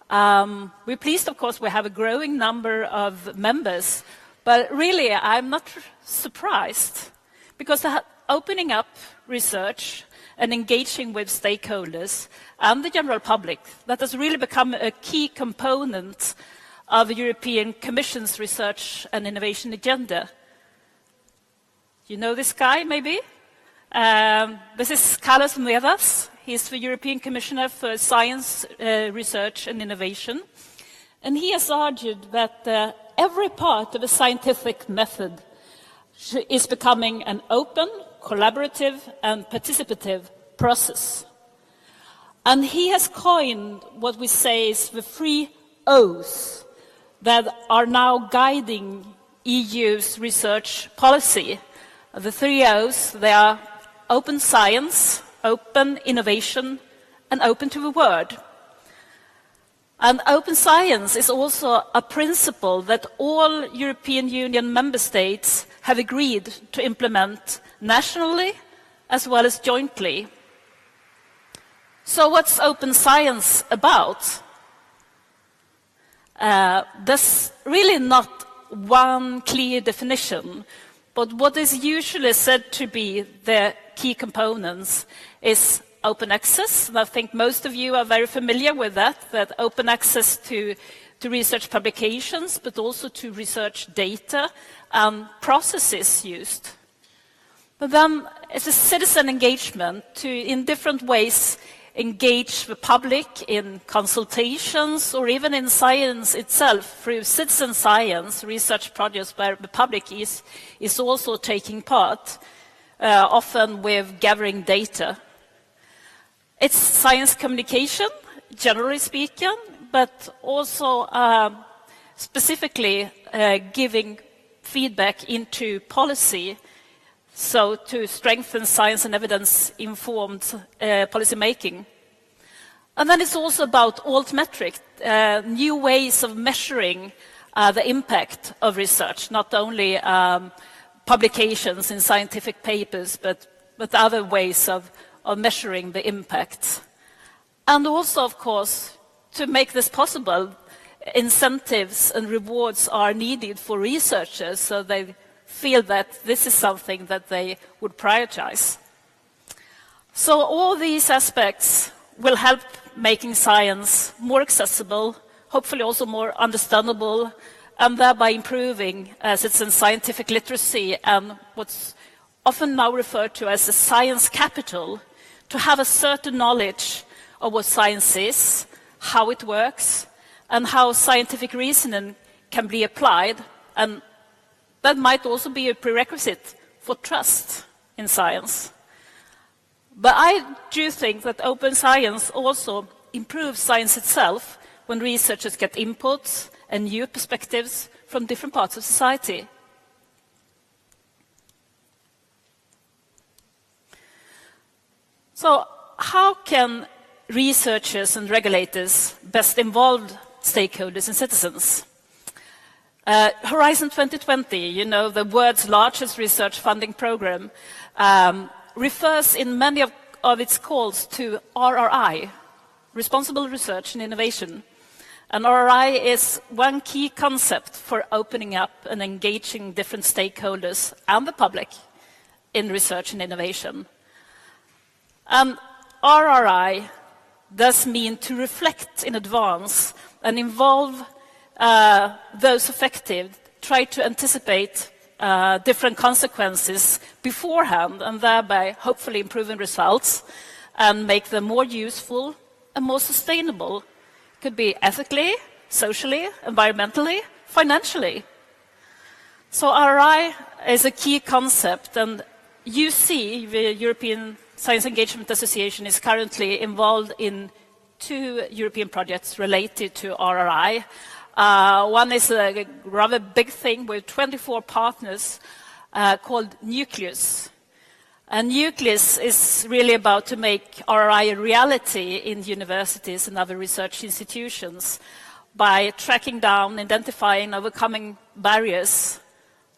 We're pleased, of course, we have a growing number of members, but really I'm not surprised, because opening up research and engaging with stakeholders and the general public, that has really become a key component of the European Commission's research and innovation agenda. You know this guy, maybe? This is Carlos Moedas. He's the European Commissioner for Science, Research and Innovation. And he has argued that every part of a scientific method is becoming an open, collaborative and participative process. And he has coined what we say is the 3 O's that are now guiding EU's research policy. The 3 O's, they are open science, open innovation, and open to the word. And open science is also a principle that all European Union member states have agreed to implement nationally as well as jointly. So what's open science about? There's really not one clear definition, but what is usually said to be the key components is open access, and I think most of you are very familiar with that open access to research publications, but also to research data and processes used. But then it's a citizen engagement to, in different ways, engage the public in consultations or even in science itself through citizen science research projects where the public is also taking part, often with gathering data. It's science communication, generally speaking, but also specifically giving feedback into policy, so to strengthen science and evidence-informed policy making. And then it's also about altmetric, new ways of measuring the impact of research, not only publications in scientific papers, but other ways of measuring the impact. And also, of course, to make this possible, incentives and rewards are needed for researchers so they feel that this is something that they would prioritize. So all these aspects will help making science more accessible, hopefully also more understandable, and thereby improving citizen scientific literacy and what's often now referred to as a science capital, to have a certain knowledge of what science is, how it works, and how scientific reasoning can be applied. And that might also be a prerequisite for trust in science. But I do think that open science also improves science itself when researchers get inputs and new perspectives from different parts of society. So how can researchers and regulators best involve stakeholders and citizens? Horizon 2020, you know, the world's largest research funding program, refers in many of its calls to RRI, Responsible Research and Innovation. And RRI is one key concept for opening up and engaging different stakeholders and the public in research and innovation. RRI does mean to reflect in advance and involve those affected, try to anticipate different consequences beforehand, and thereby hopefully improving results and make them more useful and more sustainable. Could be ethically, socially, environmentally, financially. So RRI is a key concept, and UC, the European Science Engagement Association, is currently involved in 2 European projects related to RRI. One is a rather big thing with 24 partners called Nucleus. And Nucleus is really about to make RRI a reality in universities and other research institutions by tracking down, identifying, overcoming barriers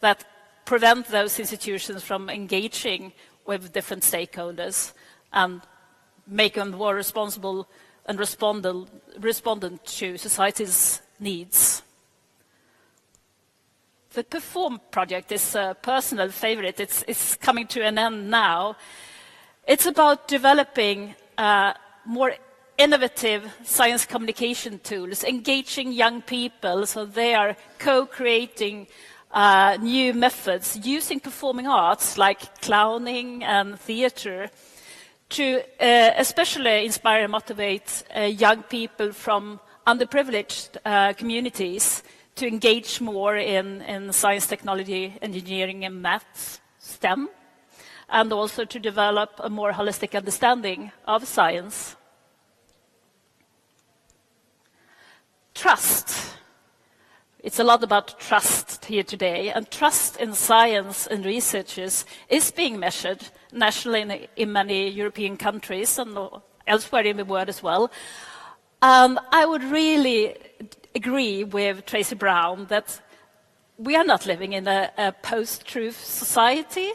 that prevent those institutions from engaging with different stakeholders and make them more responsible and respondent to society's needs. The Perform project is a personal favorite. It's coming to an end now. It's about developing more innovative science communication tools, engaging young people so they are co-creating new methods using performing arts like clowning and theater to especially inspire and motivate young people from underprivileged communities to engage more in science, technology, engineering, and maths, STEM, and also to develop a more holistic understanding of science. Trust. It's a lot about trust here today, and trust in science and researchers is being measured nationally in many European countries and elsewhere in the world as well. I would really agree with Tracy Brown that we are not living in a post-truth society.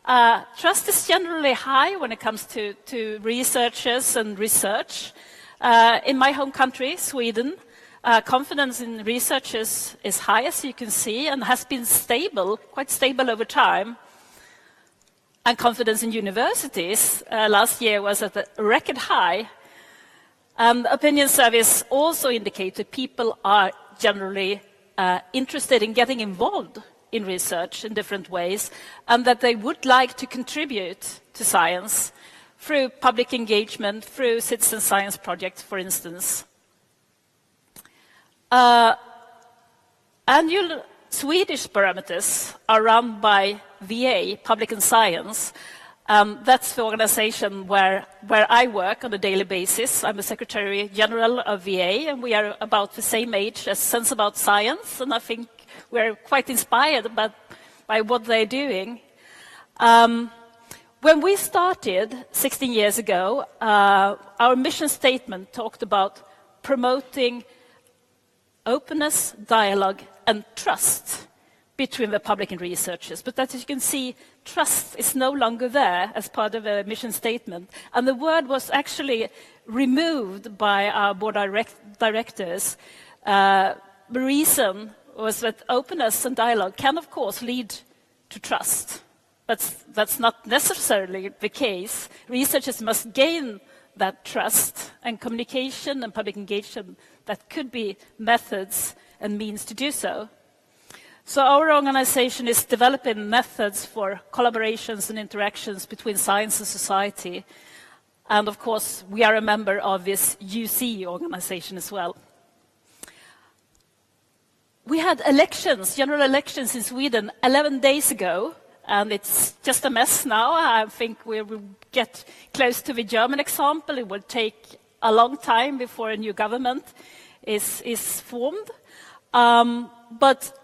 Trust is generally high when it comes to researchers and research. In my home country, Sweden, confidence in researchers is high, as you can see, and has been stable, quite stable over time. And confidence in universities last year was at a record high. Opinion surveys also indicate that people are generally interested in getting involved in research in different ways, and that they would like to contribute to science through public engagement, through citizen science projects, for instance. Annual Swedish barometers are run by VA, Public and Science. That's the organization where I work on a daily basis. I'm the Secretary General of VA, and we are about the same age as Sense About Science, and I think we're quite inspired by what they're doing. When we started 16 years ago, our mission statement talked about promoting openness, dialogue, and trust between the public and researchers. But as you can see, trust is no longer there as part of a mission statement. And the word was actually removed by our board directors. The reason was that openness and dialogue can, of course, lead to trust. But that's not necessarily the case. Researchers must gain that trust and communication and public engagement, that could be methods and means to do so. So our organization is developing methods for collaborations and interactions between science and society. And of course, we are a member of this UC organization as well. We had elections, general elections in Sweden 11 days ago, and it's just a mess now. I think we will get close to the German example. It will take a long time before a new government is formed. But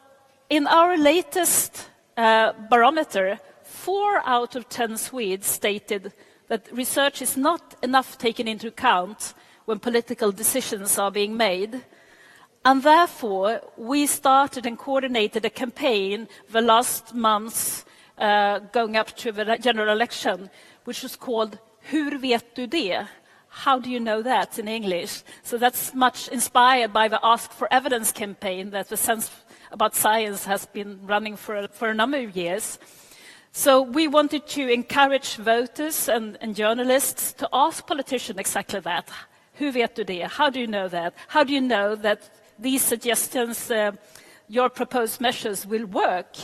in our latest barometer, 4 out of 10 Swedes stated that research is not enough taken into account when political decisions are being made. And therefore, we started and coordinated a campaign the last months going up to the general election, which was called Hur vet du det? How do you know that in English? So that's much inspired by the Ask for Evidence campaign that the Sense About Science has been running for a number of years. So we wanted to encourage voters and journalists to ask politicians exactly that. Hur vet du det? How do you know that? How do you know that these suggestions, your proposed measures will work?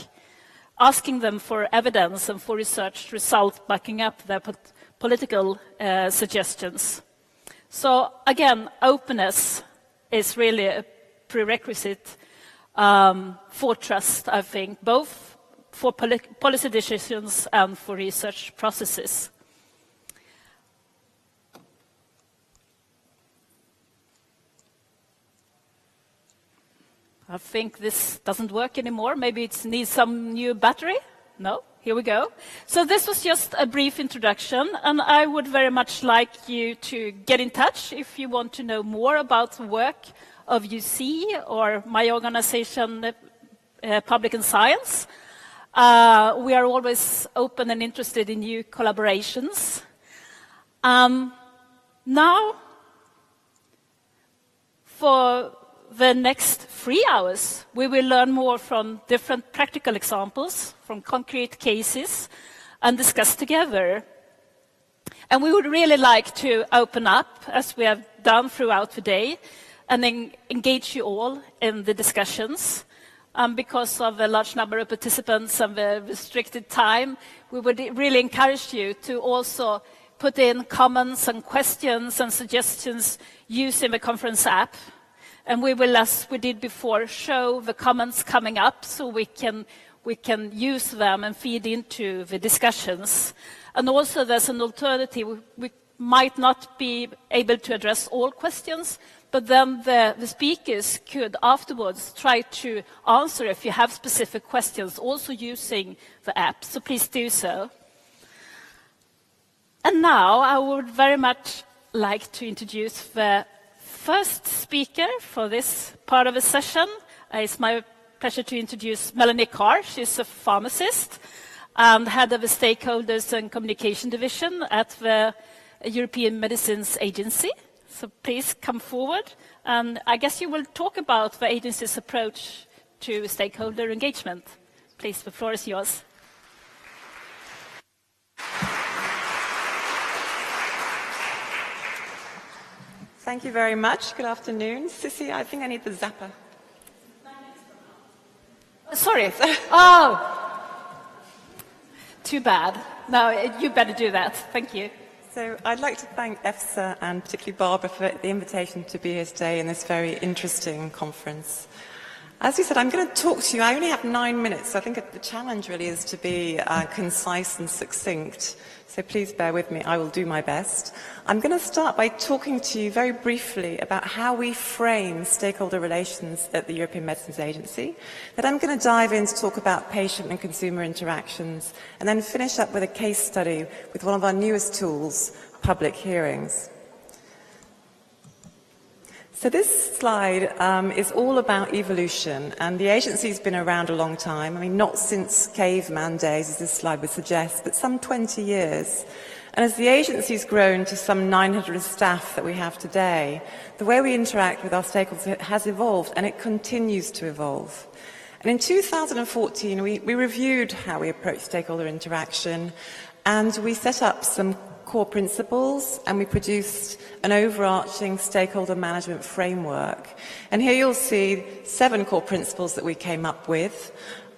Asking them for evidence and for research results backing up their political suggestions. So again, openness is really a prerequisite for trust, I think, both for policy decisions and for research processes. I think this doesn't work anymore. Maybe it needs some new battery? No? Here we go. So this was just a brief introduction, and I would very much like you to get in touch if you want to know more about the work of UC or my organization, Public and Science. We are always open and interested in new collaborations. Now, for the next 3 hours, we will learn more from different practical examples, from concrete cases, and discuss together. And we would really like to open up, as we have done throughout the day, and engage you all in the discussions. Because of the large number of participants and the restricted time, we would really encourage you to also put in comments and questions and suggestions using the conference app. And we will, as we did before, show the comments coming up so we can use them and feed into the discussions. And also there's an alternative. We might not be able to address all questions, but then the speakers could afterwards try to answer if you have specific questions, also using the app. So please do so. And now I would very much like to introduce the first speaker for this part of the session. It's my pleasure to introduce Melanie Carr. She's a pharmacist and head of the Stakeholders and Communication Division at the European Medicines Agency. So please come forward. And I guess you will talk about the agency's approach to stakeholder engagement. Please, the floor is yours.
Thank you very much. Good afternoon. Sissy, I think I need the zapper.
Sorry. Oh, too bad. No, you better do that. Thank you.
So I'd like to thank EFSA and particularly Barbara for the invitation to be here today in this very interesting conference. As you said, I'm going to talk to you. I only have 9 minutes, so I think the challenge really is to be concise and succinct. So please bear with me. I will do my best. I'm going to start by talking to you very briefly about how we frame stakeholder relations at the European Medicines Agency. Then I'm going to dive in to talk about patient and consumer interactions, and then finish up with a case study with one of our newest tools, public hearings. So this slide is all about evolution, and the agency's been around a long time. I mean, not since caveman days, as this slide would suggest, but some 20 years. And as the agency's grown to some 900 staff that we have today, the way we interact with our stakeholders has evolved, and it continues to evolve. And in 2014, we reviewed how we approach stakeholder interaction, and we set up some core principles, and we produced an overarching stakeholder management framework. And here you'll see 7 core principles that we came up with.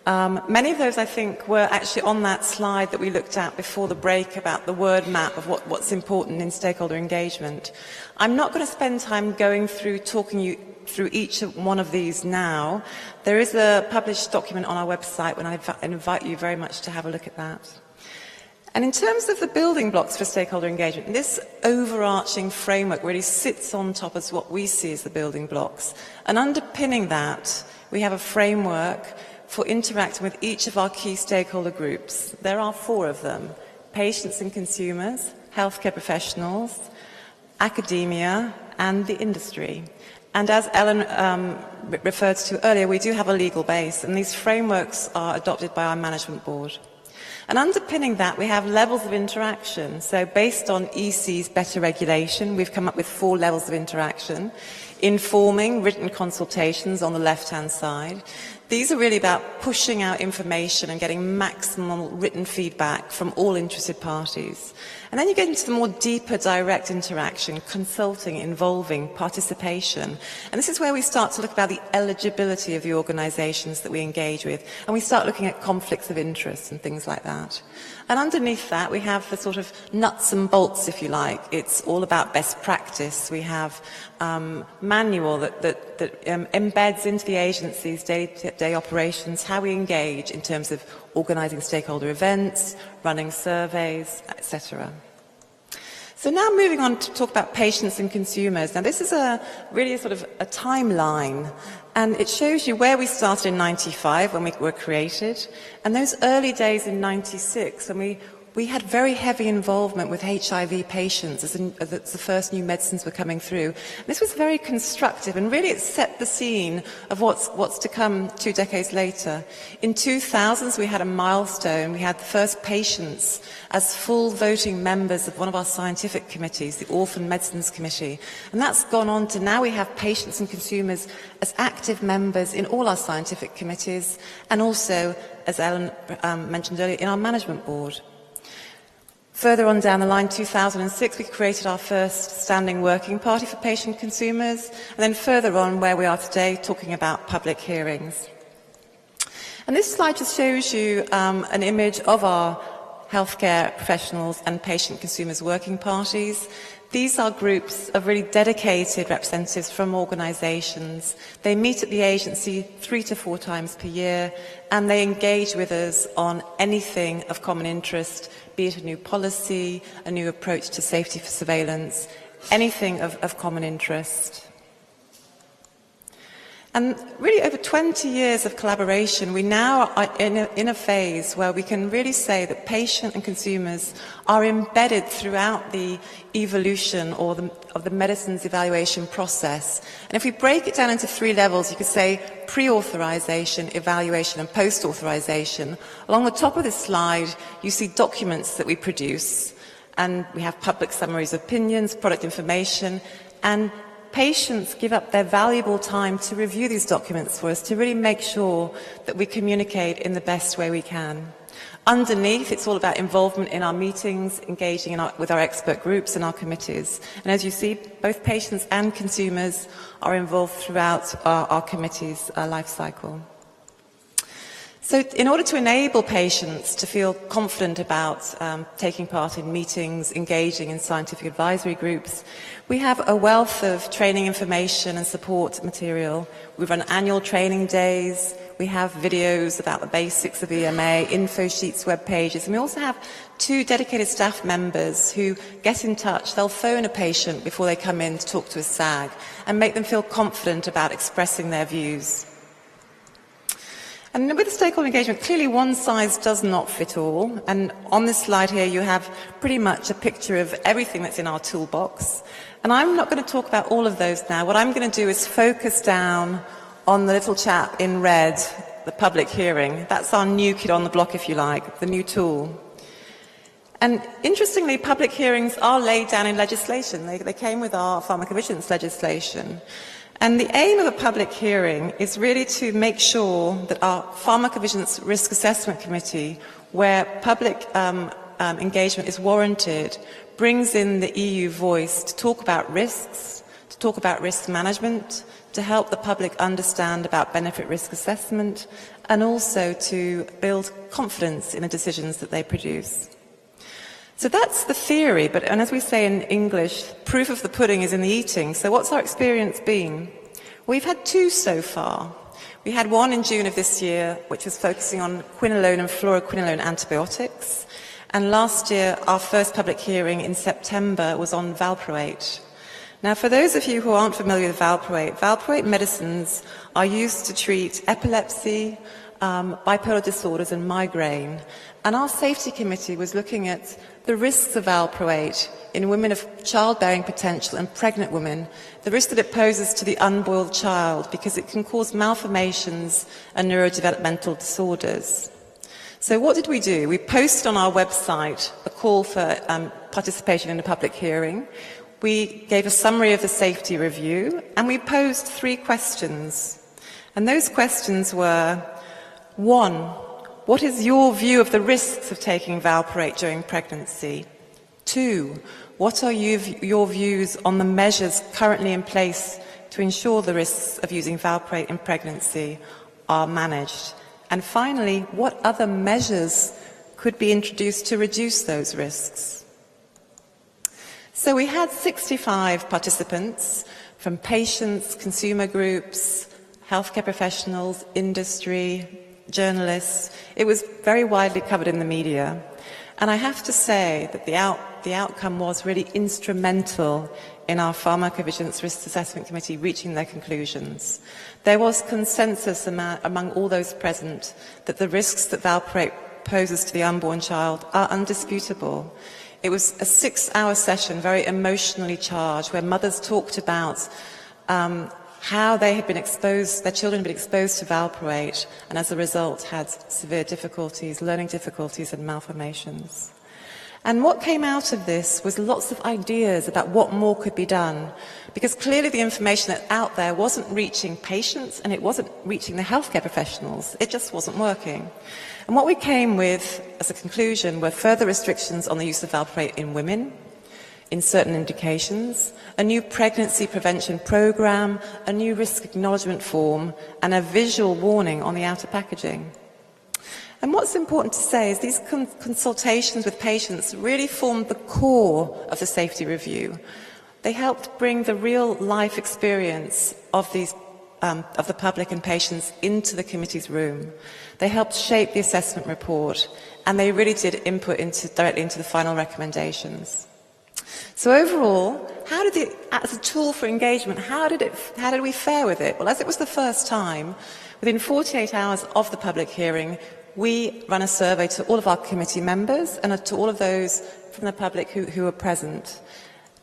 Many of those, I think, were actually on that slide that we looked at before the break about the word map of what's important in stakeholder engagement. I'm not going to spend time going through talking you through each one of these now. There is a published document on our website, and I invite you very much to have a look at that. And in terms of the building blocks for stakeholder engagement, this overarching framework really sits on top as what we see as the building blocks. And underpinning that, we have a framework for interacting with each of our key stakeholder groups. There are 4 of them: patients and consumers, healthcare professionals, academia, and the industry. And as Ellen referred to earlier, we do have a legal base, and these frameworks are adopted by our management board. And underpinning that, we have levels of interaction. So based on EC's better regulation, we've come up with 4 levels of interaction. Informing, written consultations on the left-hand side. These are really about pushing out information and getting maximum written feedback from all interested parties. And then you get into the more deeper direct interaction, consulting, involving, participation. And this is where we start to look about the eligibility of the organisations that we engage with. And we start looking at conflicts of interest and things like that. And underneath that, we have the sort of nuts and bolts, if you like. It's all about best practice. We have manual that embeds into the agency's day-to-day operations how we engage in terms of organising stakeholder events, running surveys, etc. So now moving on to talk about patients and consumers. Now this is really a sort of a timeline, and it shows you where we started in 95 when we were created, and those early days in 96 when we had very heavy involvement with HIV patients as the first new medicines were coming through. And this was very constructive, and really it set the scene of what's to come 2 decades later. In 2000s, we had a milestone. We had the first patients as full voting members of one of our scientific committees, the Orphan Medicines Committee. And that's gone on to now we have patients and consumers as active members in all our scientific committees, and also, as Ellen mentioned earlier, in our management board. Further on down the line, 2006, we created our first standing working party for patient consumers, and then further on where we are today, talking about public hearings. And this slide just shows you an image of our healthcare professionals and patient consumers working parties. These are groups of really dedicated representatives from organisations. They meet at the agency 3 to 4 times per year, and they engage with us on anything of common interest, be it a new policy, a new approach to safety for surveillance, anything of common interest. And really over 20 years of collaboration, we now are in a phase where we can really say that patient and consumers are embedded throughout the evolution of the medicines evaluation process. And if we break it down into 3 levels, you could say pre-authorization, evaluation and post-authorization. Along the top of this slide, you see documents that we produce, and we have public summaries of opinions, product information, and patients give up their valuable time to review these documents for us to really make sure that we communicate in the best way we can. Underneath, it's all about involvement in our meetings, engaging with our expert groups and our committees. And as you see, both patients and consumers are involved throughout our committee's life cycle. So in order to enable patients to feel confident about taking part in meetings, engaging in scientific advisory groups, we have a wealth of training information and support material. We run annual training days. We have videos about the basics of EMA, info sheets, web pages, and we also have 2 dedicated staff members who get in touch. They'll phone a patient before they come in to talk to a SAG and make them feel confident about expressing their views. And with the stakeholder engagement, clearly one size does not fit all. And on this slide here, you have pretty much a picture of everything that's in our toolbox. And I'm not going to talk about all of those now. What I'm going to do is focus down on the little chap in red, the public hearing. That's our new kid on the block, if you like, the new tool. And interestingly, public hearings are laid down in legislation. They came with our pharmacovigilance legislation. And the aim of a public hearing is really to make sure that our Pharmacovigilance Risk Assessment Committee, where public engagement is warranted, brings in the EU voice to talk about risks, to talk about risk management, to help the public understand about benefit risk assessment, and also to build confidence in the decisions that they produce. So that's the theory, and as we say in English, proof of the pudding is in the eating. So what's our experience been? We've had 2 so far. We had one in June of this year, which was focusing on quinolone and fluoroquinolone antibiotics. And last year, our first public hearing in September was on valproate. Now, for those of you who aren't familiar with valproate medicines are used to treat epilepsy, bipolar disorders and migraine. And our safety committee was looking at the risks of valproate in women of childbearing potential and pregnant women, the risk that it poses to the unborn child because it can cause malformations and neurodevelopmental disorders. So what did we do? We posted on our website a call for participation in a public hearing. We gave a summary of the safety review, and we posed 3 questions. And those questions were, 1, what is your view of the risks of taking valproate during pregnancy? 2, what are your views on the measures currently in place to ensure the risks of using valproate in pregnancy are managed? And finally, what other measures could be introduced to reduce those risks? So we had 65 participants from patients, consumer groups, healthcare professionals, industry, journalists. It was very widely covered in the media. And I have to say that the outcome was really instrumental in our Pharmacovigilance Risk Assessment Committee reaching their conclusions. There was consensus among all those present that the risks that valproate poses to the unborn child are undisputable. It was a 6-hour session, very emotionally charged, where mothers talked about how they had been exposed, their children had been exposed to valproate, and as a result had severe difficulties, learning difficulties and malformations. And what came out of this was lots of ideas about what more could be done, because clearly the information that's out there wasn't reaching patients and it wasn't reaching the healthcare professionals. It just wasn't working. And what we came with as a conclusion were further restrictions on the use of valproate in women, in certain indications, a new pregnancy prevention program, a new risk acknowledgement form, and a visual warning on the outer packaging. And what's important to say is these consultations with patients really formed the core of the safety review. They helped bring the real life experience of the public and patients into the committee's room. They helped shape the assessment report, and they really did input directly into the final recommendations. So overall, as a tool for engagement, how did we fare with it? Well, as it was the first time, within 48 hours of the public hearing, we ran a survey to all of our committee members and to all of those from the public who were present.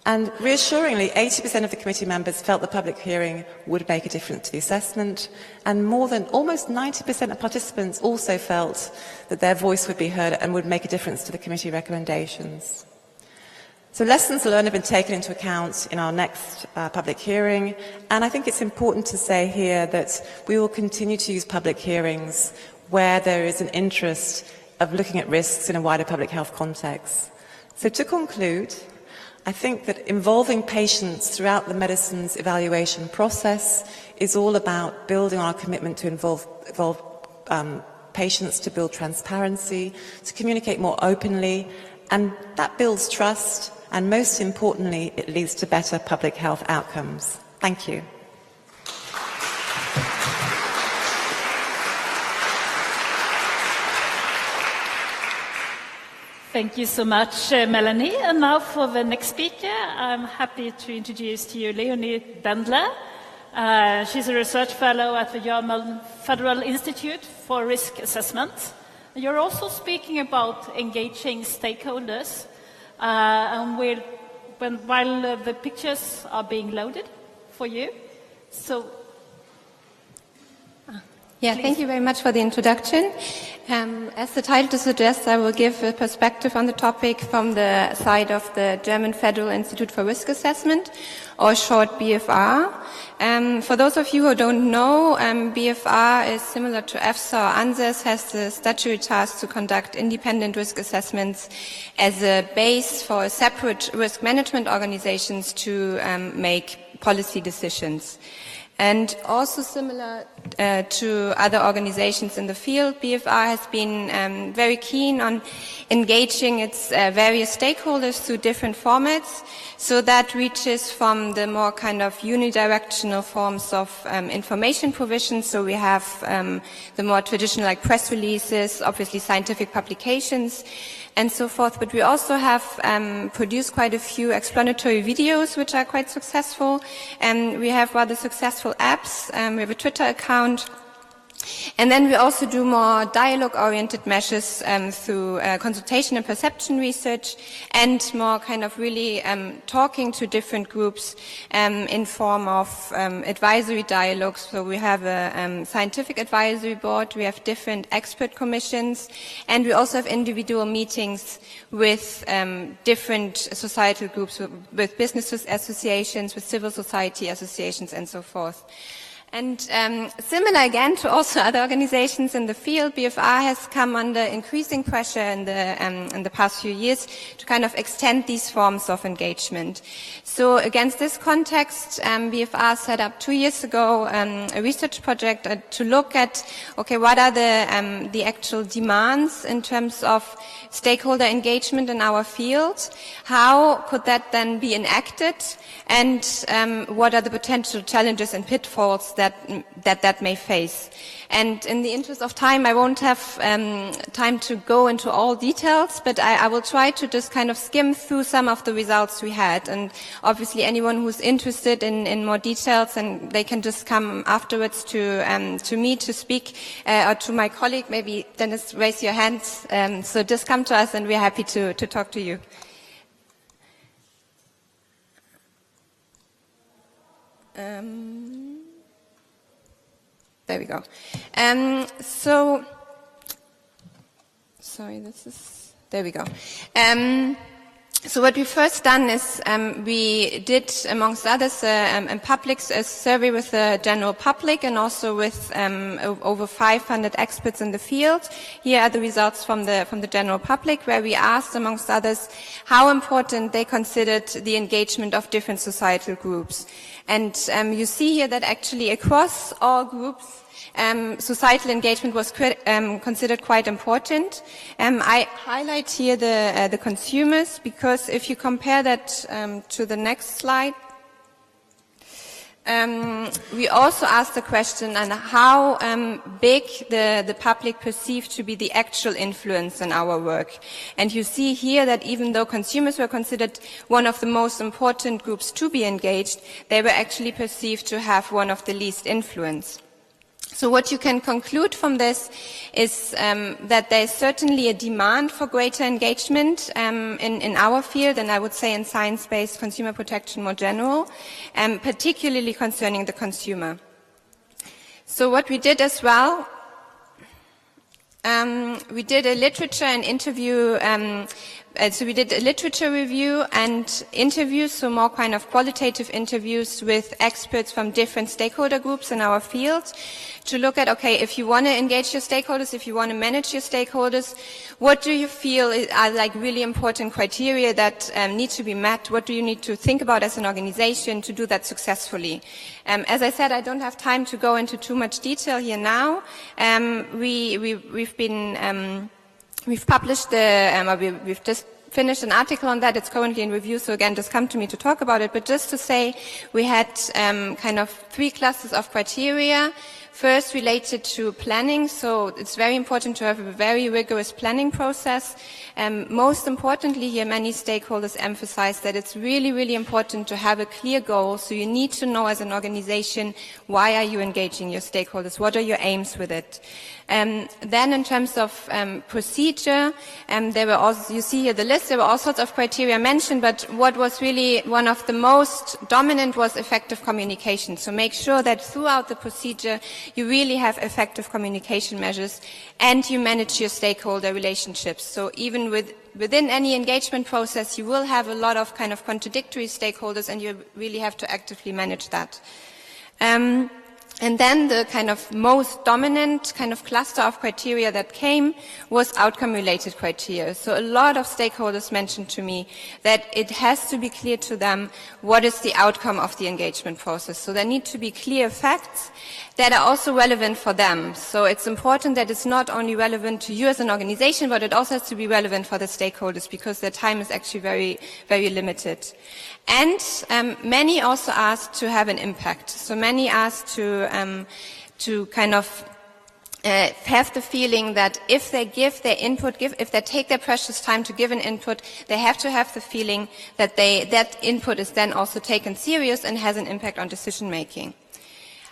And reassuringly, 80% of the committee members felt the public hearing would make a difference to the assessment, and almost 90% of participants also felt that their voice would be heard and would make a difference to the committee recommendations. So lessons learned have been taken into account in our next public hearing, and I think it's important to say here that we will continue to use public hearings where there is an interest of looking at risks in a wider public health context. So to conclude, I think that involving patients throughout the medicine's evaluation process is all about building on our commitment to involve patients, to build transparency, to communicate more openly, and that builds trust, and most importantly, it leads to better public health outcomes. Thank you.
Thank you so much, Melanie. And now for the next speaker, I'm happy to introduce to you Leonie Bendler. She's a research fellow at the German Federal Institute for Risk Assessment. You're also speaking about engaging stakeholders, and while the pictures are being loaded for you. So,
Yeah,
Please.
thank you very much for the introduction. As the title suggests, I will give a perspective on the topic from the side of the German Federal Institute for Risk Assessment, or short BFR. For those of you who don't know, BFR is similar to EFSA or ANSES, has the statutory task to conduct independent risk assessments as a base for separate risk management organizations to make policy decisions. And also similar to other organizations in the field, BFR has been very keen on engaging its various stakeholders through different formats. So that reaches from the more kind of unidirectional forms of information provision. So we have the more traditional like press releases, obviously scientific publications, and so forth. But we also have produced quite a few explanatory videos, which are quite successful. And we have rather successful apps. We have a Twitter account. And then we also do more dialogue-oriented measures through consultation and perception research, and more kind of really talking to different groups in form of advisory dialogues. So we have a scientific advisory board, we have different expert commissions, and we also have individual meetings with different societal groups, with business associations, with civil society associations, and so forth. And similar again to also other organizations in the field, BFR has come under increasing pressure in the past few years to kind of extend these forms of engagement. So against this context, BFR set up 2 years ago a research project to look at, okay, what are the actual demands in terms of stakeholder engagement in our field? How could that then be enacted? And what are the potential challenges and pitfalls that may face? And in the interest of time, I won't have time to go into all details, but I will try to just kind of skim through some of the results we had. And obviously anyone who's interested in more details, and they can just come afterwards to me to speak, or to my colleague. Maybe Dennis, raise your hands. So just come to us and we're happy to talk to you. There we go. There we go. So what we've first done is we did, amongst others, a survey with the general public and also with over 500 experts in the field. Here are the results from the general public, where we asked, amongst others, how important they considered the engagement of different societal groups. And you see here that actually across all groups, societal engagement was considered quite important. I highlight here the consumers, because if you compare that to the next slide, we also asked the question on how big the public perceived to be the actual influence in our work. And you see here that even though consumers were considered one of the most important groups to be engaged, they were actually perceived to have one of the least influence. So what you can conclude from this is that there is certainly a demand for greater engagement in our field, and I would say in science-based consumer protection more general, particularly concerning the consumer. So what we did as well, we did a literature and interview, so we did a literature review and interviews, so more kind of qualitative interviews with experts from different stakeholder groups in our field, to look at, okay, if you want to engage your stakeholders, if you want to manage your stakeholders, what do you feel are like really important criteria that need to be met? What do you need to think about as an organization to do that successfully? As I said, I don't have time to go into too much detail here now. We've published we've just finished an article on that. It's currently in review, so again, just come to me to talk about it. But just to say, we had kind of 3 clusters of criteria. First, related to planning, so it's very important to have a very rigorous planning process. Most importantly here, many stakeholders emphasize that it's really, really important to have a clear goal. So you need to know as an organization, why are you engaging your stakeholders? What are your aims with it? Then in terms of procedure, there were also, you see here the list, there were all sorts of criteria mentioned, but what was really one of the most dominant was effective communication. So make sure that throughout the procedure you really have effective communication measures and you manage your stakeholder relationships. So even within any engagement process, you will have a lot of kind of contradictory stakeholders and you really have to actively manage that. And then the kind of most dominant kind of cluster of criteria that came was outcome-related criteria. So a lot of stakeholders mentioned to me that it has to be clear to them what is the outcome of the engagement process. So there need to be clear facts that are also relevant for them. So it's important that it's not only relevant to you as an organization, but it also has to be relevant for the stakeholders because their time is actually very, very limited. And many also asked to have an impact. So many asked to kind of have the feeling that if they give their input, if they take their precious time to give an input, they have to have the feeling that that input is then also taken serious and has an impact on decision making.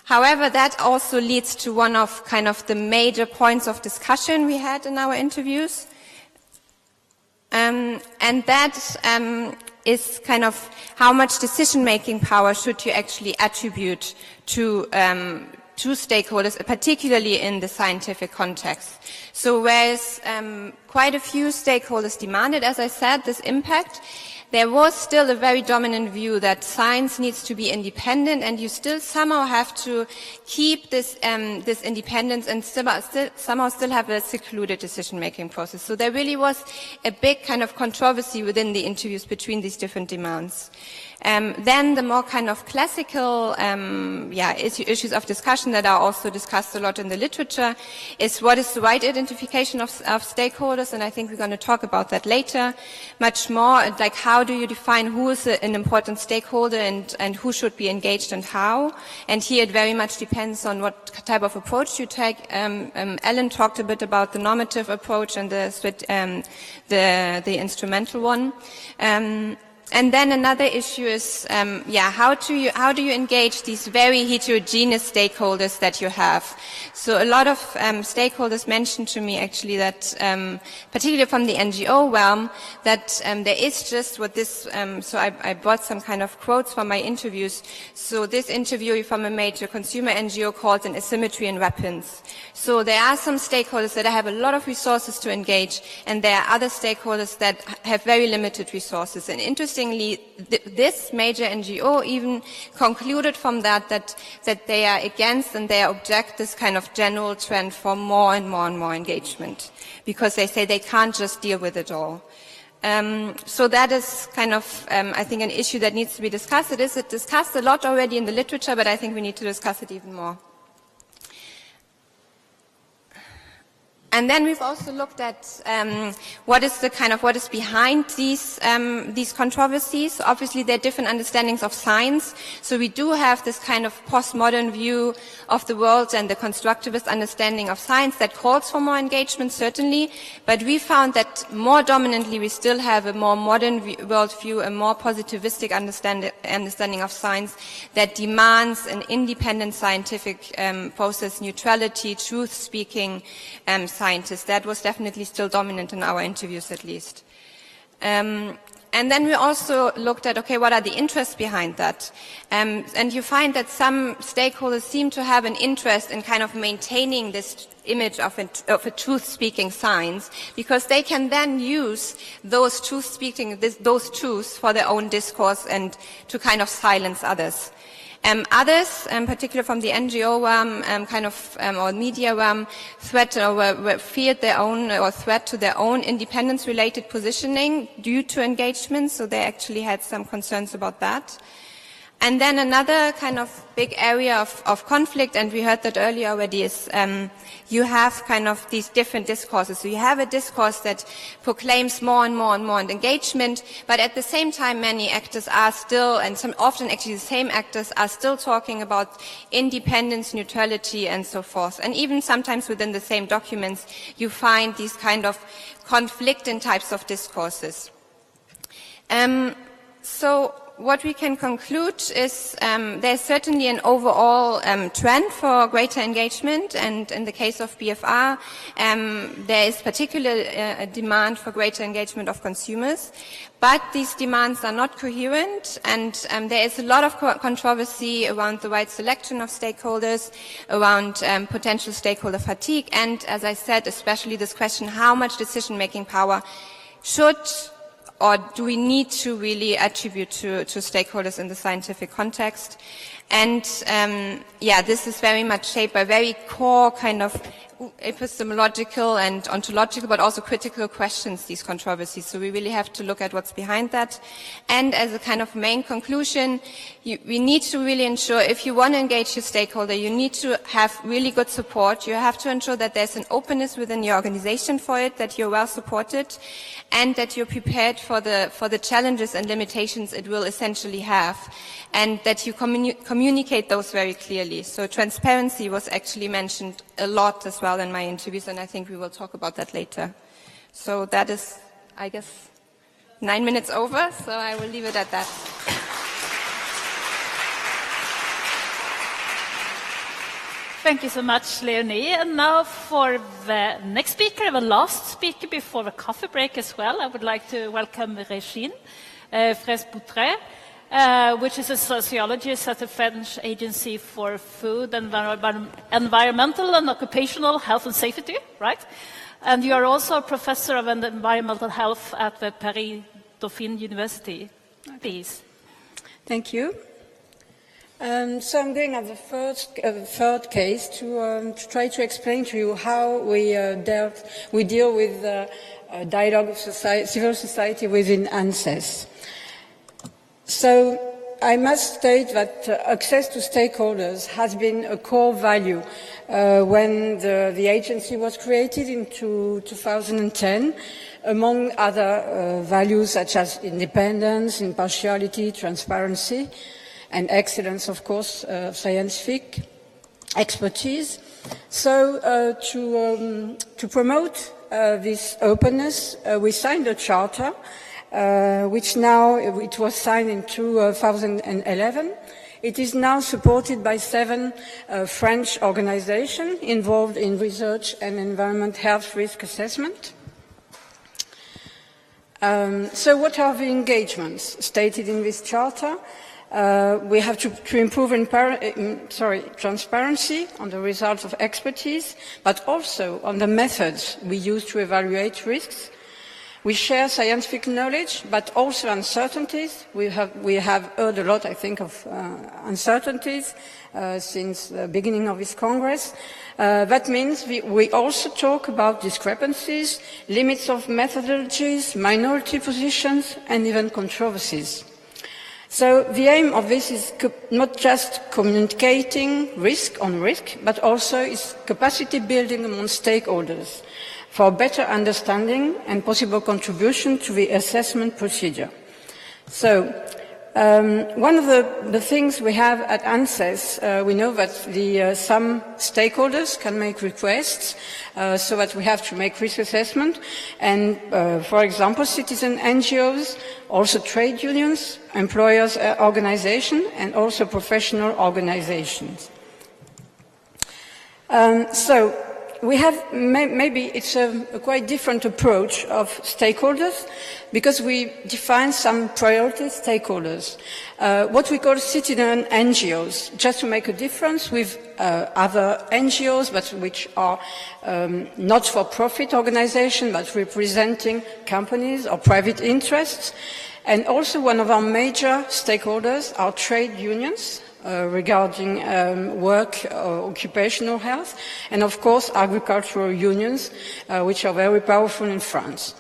However, that also leads to one of kind of the major points of discussion we had in our interviews. And that is kind of how much decision-making power should you actually attribute to stakeholders, particularly in the scientific context. So whereas quite a few stakeholders demanded, as I said, this impact, there was still a very dominant view that science needs to be independent and you still somehow have to keep this independence and somehow still have a secluded decision-making process. So there really was a big kind of controversy within the interviews between these different demands. Then the more kind of classical issues of discussion that are also discussed a lot in the literature is what is the right identification of stakeholders, and I think we're going to talk about that later much more, like how do you define who is an important stakeholder and who should be engaged and how, and here it very much depends on what type of approach you take. Ellen talked a bit about the normative approach and the instrumental one. And then another issue is, how do you engage these very heterogeneous stakeholders that you have? So a lot of stakeholders mentioned to me actually that, particularly from the NGO realm, that there is just what this. So I brought some kind of quotes from my interviews. So this interviewee from a major consumer NGO called an asymmetry in weapons. So there are some stakeholders that have a lot of resources to engage, and there are other stakeholders that have very limited resources. And interestingly, this major NGO even concluded from that they are against and they object this kind of general trend for more and more and more engagement, because they say they can't just deal with it all. So that is kind of, I think, an issue that needs to be discussed. It is discussed a lot already in the literature, but I think we need to discuss it even more. And then we've also looked at what is behind these controversies. Obviously, there are different understandings of science. So we do have this kind of postmodern view of the world and the constructivist understanding of science that calls for more engagement, certainly. But we found that more dominantly, we still have a more modern worldview, a more positivistic understanding of science that demands an independent scientific process, neutrality, truth-speaking scientists. That was definitely still dominant in our interviews, at least. And then we also looked at, okay, what are the interests behind that? And you find that some stakeholders seem to have an interest in kind of maintaining this image of a truth-speaking science, because they can then use those those truths for their own discourse and to kind of silence others. Others, particularly from the NGO realm, or media realm, feared their own or threat to their own independence-related positioning due to engagement, so they actually had some concerns about that. And then another kind of big area of conflict, and we heard that earlier already, is you have kind of these different discourses. So you have a discourse that proclaims more and more and more engagement, but at the same time many actors are still, and often actually the same actors are still talking about independence, neutrality, and so forth. And even sometimes within the same documents you find these kind of conflicting types of discourses. So what we can conclude is there's certainly an overall trend for greater engagement, and in the case of BFR, there is particular a demand for greater engagement of consumers. But these demands are not coherent, and there is a lot of controversy around the right selection of stakeholders, around potential stakeholder fatigue, and, as I said, especially this question, how much decision-making power should or do we need to really attribute to stakeholders in the scientific context? And this is very much shaped by very core kind of epistemological and ontological, but also critical questions, these controversies. So we really have to look at what's behind that. And as a kind of main conclusion, we need to really ensure, if you want to engage your stakeholder, you need to have really good support. You have to ensure that there's an openness within your organization for it, that you're well supported, and that you're prepared for the challenges and limitations it will essentially have, and that you communicate those very clearly. So transparency was actually mentioned a lot as well in my interviews, and I think we will talk about that later. So that is, I guess, 9 minutes over, so I will leave it at that.
Thank you so much, Leonie. And now for the next speaker, the last speaker before the coffee break as well, I would like to welcome Régine Fraisse-Boutret, which is a sociologist at the French Agency for Food, Environmental and Occupational Health and Safety, right? And you are also a professor of environmental health at the Paris Dauphine University. Please.
Thank you. So I'm going at the third case to try to explain to you how we deal with dialogue of civil society within ANSES. So I must state that access to stakeholders has been a core value when the agency was created in 2010, among other values such as independence, impartiality, transparency, and excellence, of course, scientific expertise. So to promote this openness, we signed a charter, which now, it was signed in 2011. It is now supported by 7 French organizations involved in research and environment health risk assessment. So what are the engagements stated in this charter? We have to improve transparency on the results of expertise, but also on the methods we use to evaluate risks. We share scientific knowledge, but also uncertainties. We have heard a lot, I think, of uncertainties since the beginning of this Congress. That means we also talk about discrepancies, limits of methodologies, minority positions, and even controversies. So the aim of this is not just communicating risk on risk, but also is capacity building among stakeholders for better understanding and possible contribution to the assessment procedure. So one of the things we have at ANSES, we know that some stakeholders can make requests so that we have to make risk assessment, and for example, citizen NGOs, also trade unions, employers' organizations, and also professional organizations. So we have, maybe it's a quite different approach of stakeholders, because we define some priority stakeholders, what we call citizen NGOs, just to make a difference with other NGOs, but which are not-for-profit organizations, but representing companies or private interests. And also one of our major stakeholders are trade unions, regarding work or occupational health, and of course agricultural unions, which are very powerful in France.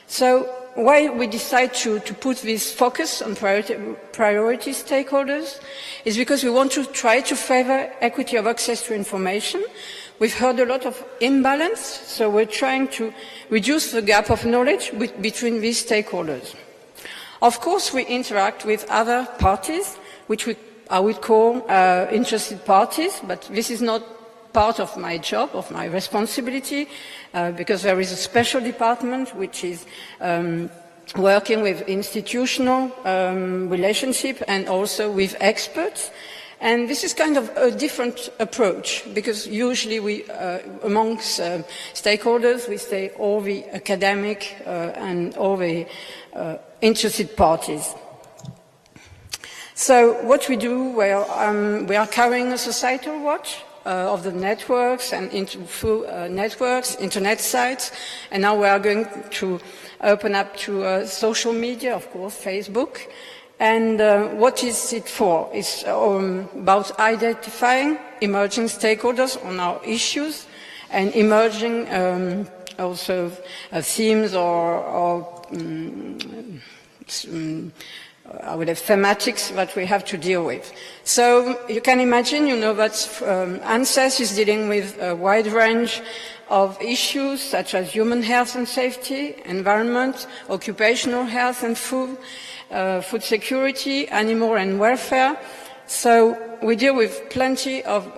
So why we decide to put this focus on priority stakeholders is because we want to try to favor equity of access to information. We've heard a lot of imbalance, so we're trying to reduce the gap of knowledge between these stakeholders. Of course, we interact with other parties, which I would call interested parties, but this is not part of my job, of my responsibility, because there is a special department which is working with institutional relationship and also with experts. And this is kind of a different approach, because usually we, amongst stakeholders, we say all the academic and all the interested parties. So what we do, well, we are carrying a societal watch of the networks and through networks, internet sites, and now we are going to open up to social media, of course, Facebook. And what is it for? It's about identifying emerging stakeholders on our issues and emerging also themes or I would have thematics that we have to deal with. So you can imagine, you know, that ANSES is dealing with a wide range of issues such as human health and safety, environment, occupational health and food, food security, animal and welfare. So we deal with plenty of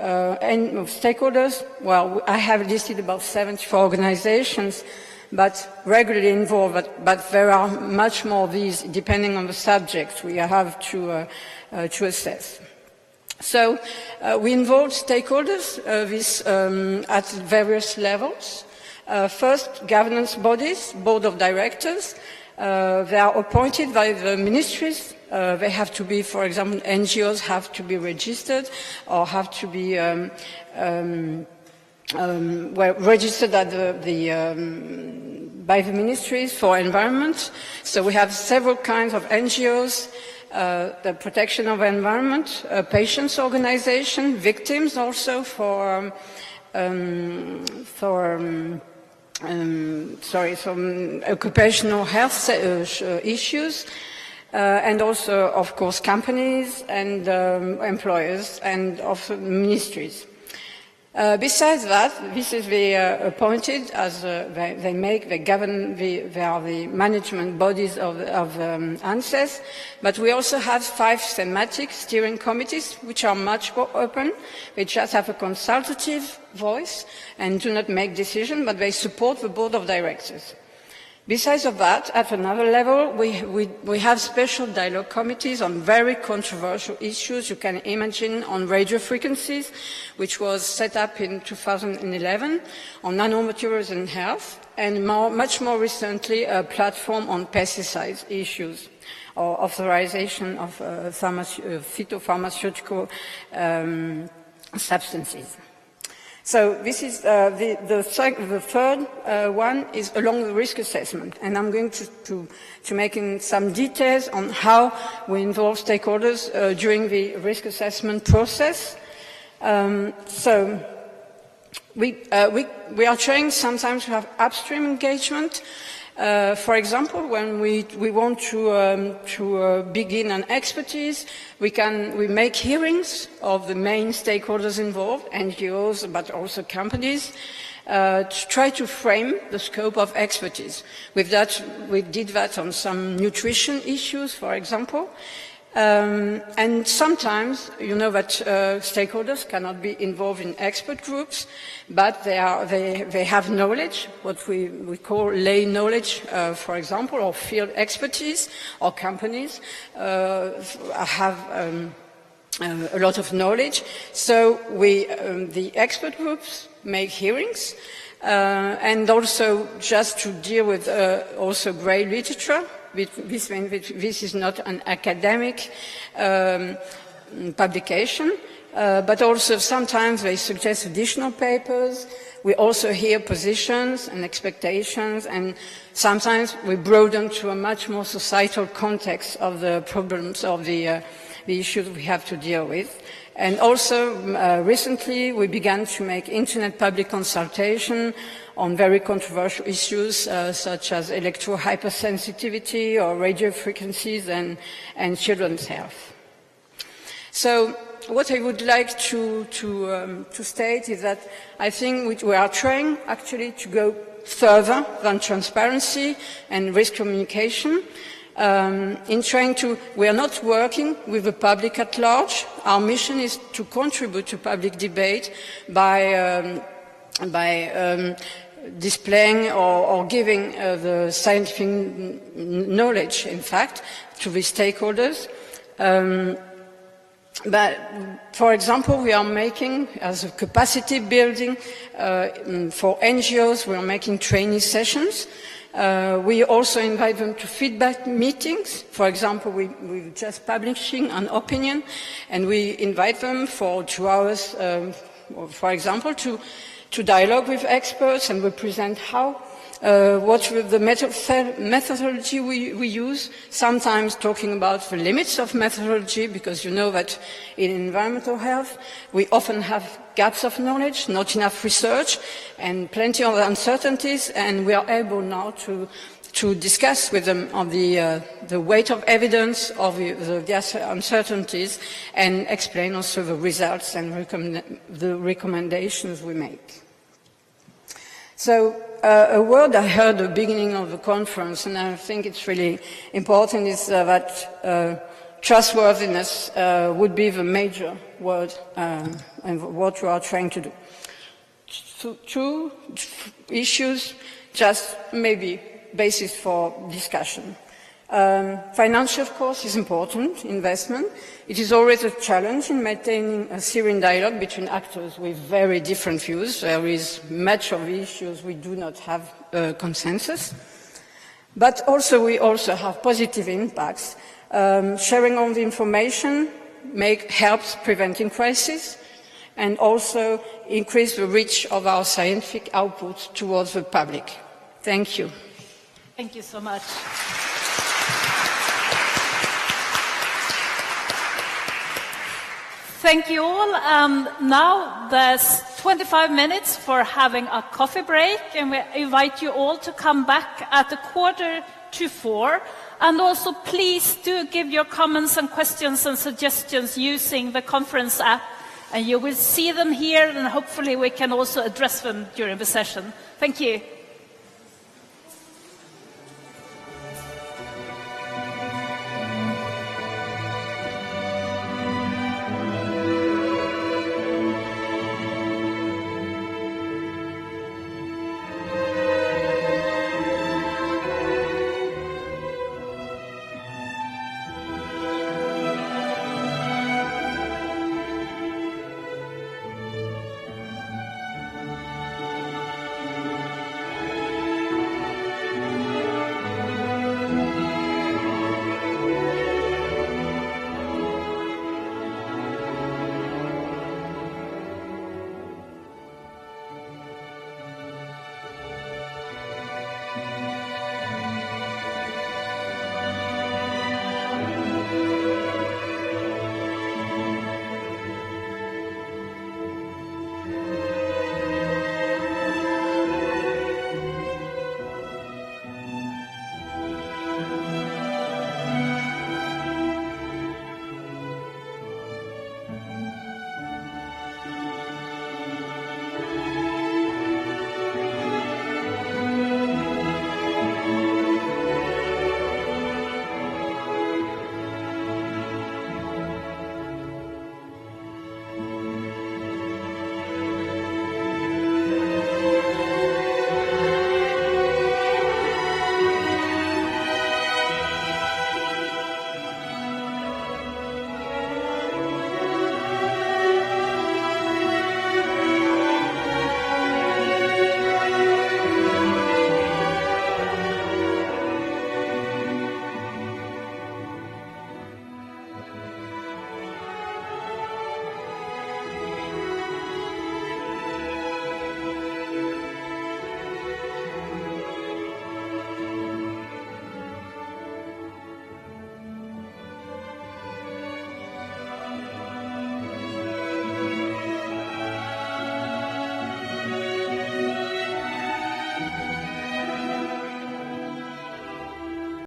stakeholders. Well, I have listed about 74 organizations, but regularly involved, but there are much more of these depending on the subject we have to assess. So we involve stakeholders at various levels. First, governance bodies, board of directors. They are appointed by the ministries. They have to be, for example, NGOs have to be registered or have to be registered at by the ministries for environment. So we have several kinds of NGOs, the protection of environment, patients organization, victims also for some occupational health issues, and also, of course, companies and employers and also ministries. Besides that, this is the appointed as they govern, they are the management bodies of ANSES, but we also have 5 thematic steering committees which are much more open. They just have a consultative voice and do not make decisions, but they support the board of directors. Besides of that, at another level, we have special dialogue committees on very controversial issues. You can imagine on radio frequencies, which was set up in 2011, on nanomaterials and health, and much more recently, a platform on pesticides issues or authorization of phytopharmaceutical substances. So this is the third one is along the risk assessment, and I'm going to make in some details on how we involve stakeholders during the risk assessment process. So we are trying sometimes to have upstream engagement. For example, when we want to begin an expertise, we make hearings of the main stakeholders involved, NGOs, but also companies, to try to frame the scope of expertise. With that, we did that on some nutrition issues, for example. And sometimes, you know that stakeholders cannot be involved in expert groups, but they have knowledge, what we call lay knowledge, for example, or field expertise, or companies have a lot of knowledge. So the expert groups make hearings, and also just to deal with also grey literature. This is not an academic publication, but also sometimes they suggest additional papers. We also hear positions and expectations, and sometimes we broaden to a much more societal context of the problems of the issues we have to deal with. And also, recently, we began to make internet public consultation on very controversial issues such as electro-hypersensitivity or radio frequencies and children's health. So what I would like to state is that I think we are trying actually to go further than transparency and risk communication. We are not working with the public at large. Our mission is to contribute to public debate by displaying or giving the scientific knowledge, in fact, to the stakeholders. But, for example, we are making, as a capacity building for NGOs, we are making training sessions. We also invite them to feedback meetings. For example, we're just publishing an opinion, and we invite them for 2 hours, for example, to dialogue with experts, and we present how, what the methodology we use, sometimes talking about the limits of methodology, because you know that in environmental health we often have gaps of knowledge, not enough research, and plenty of uncertainties, and we are able now to discuss with them on the weight of evidence of the uncertainties, and explain also the results and the recommendations we make. So a word I heard at the beginning of the conference, and I think it's really important, is that trustworthiness would be the major word and what we are trying to do. Two issues, just maybe basis for discussion. Financial, of course, is important, investment. It is always a challenge in maintaining a serene dialogue between actors with very different views. There is much of the issues we do not have consensus. But also, we also have positive impacts. Sharing all the information helps preventing crisis, and also increase the reach of our scientific outputs towards the public. Thank you.
Thank you so much. Thank you all. Now there's 25 minutes for having a coffee break, and we invite you all to come back at 3:45. And also, please do give your comments and questions and suggestions using the conference app, and you will see them here, and hopefully we can also address them during the session. Thank you.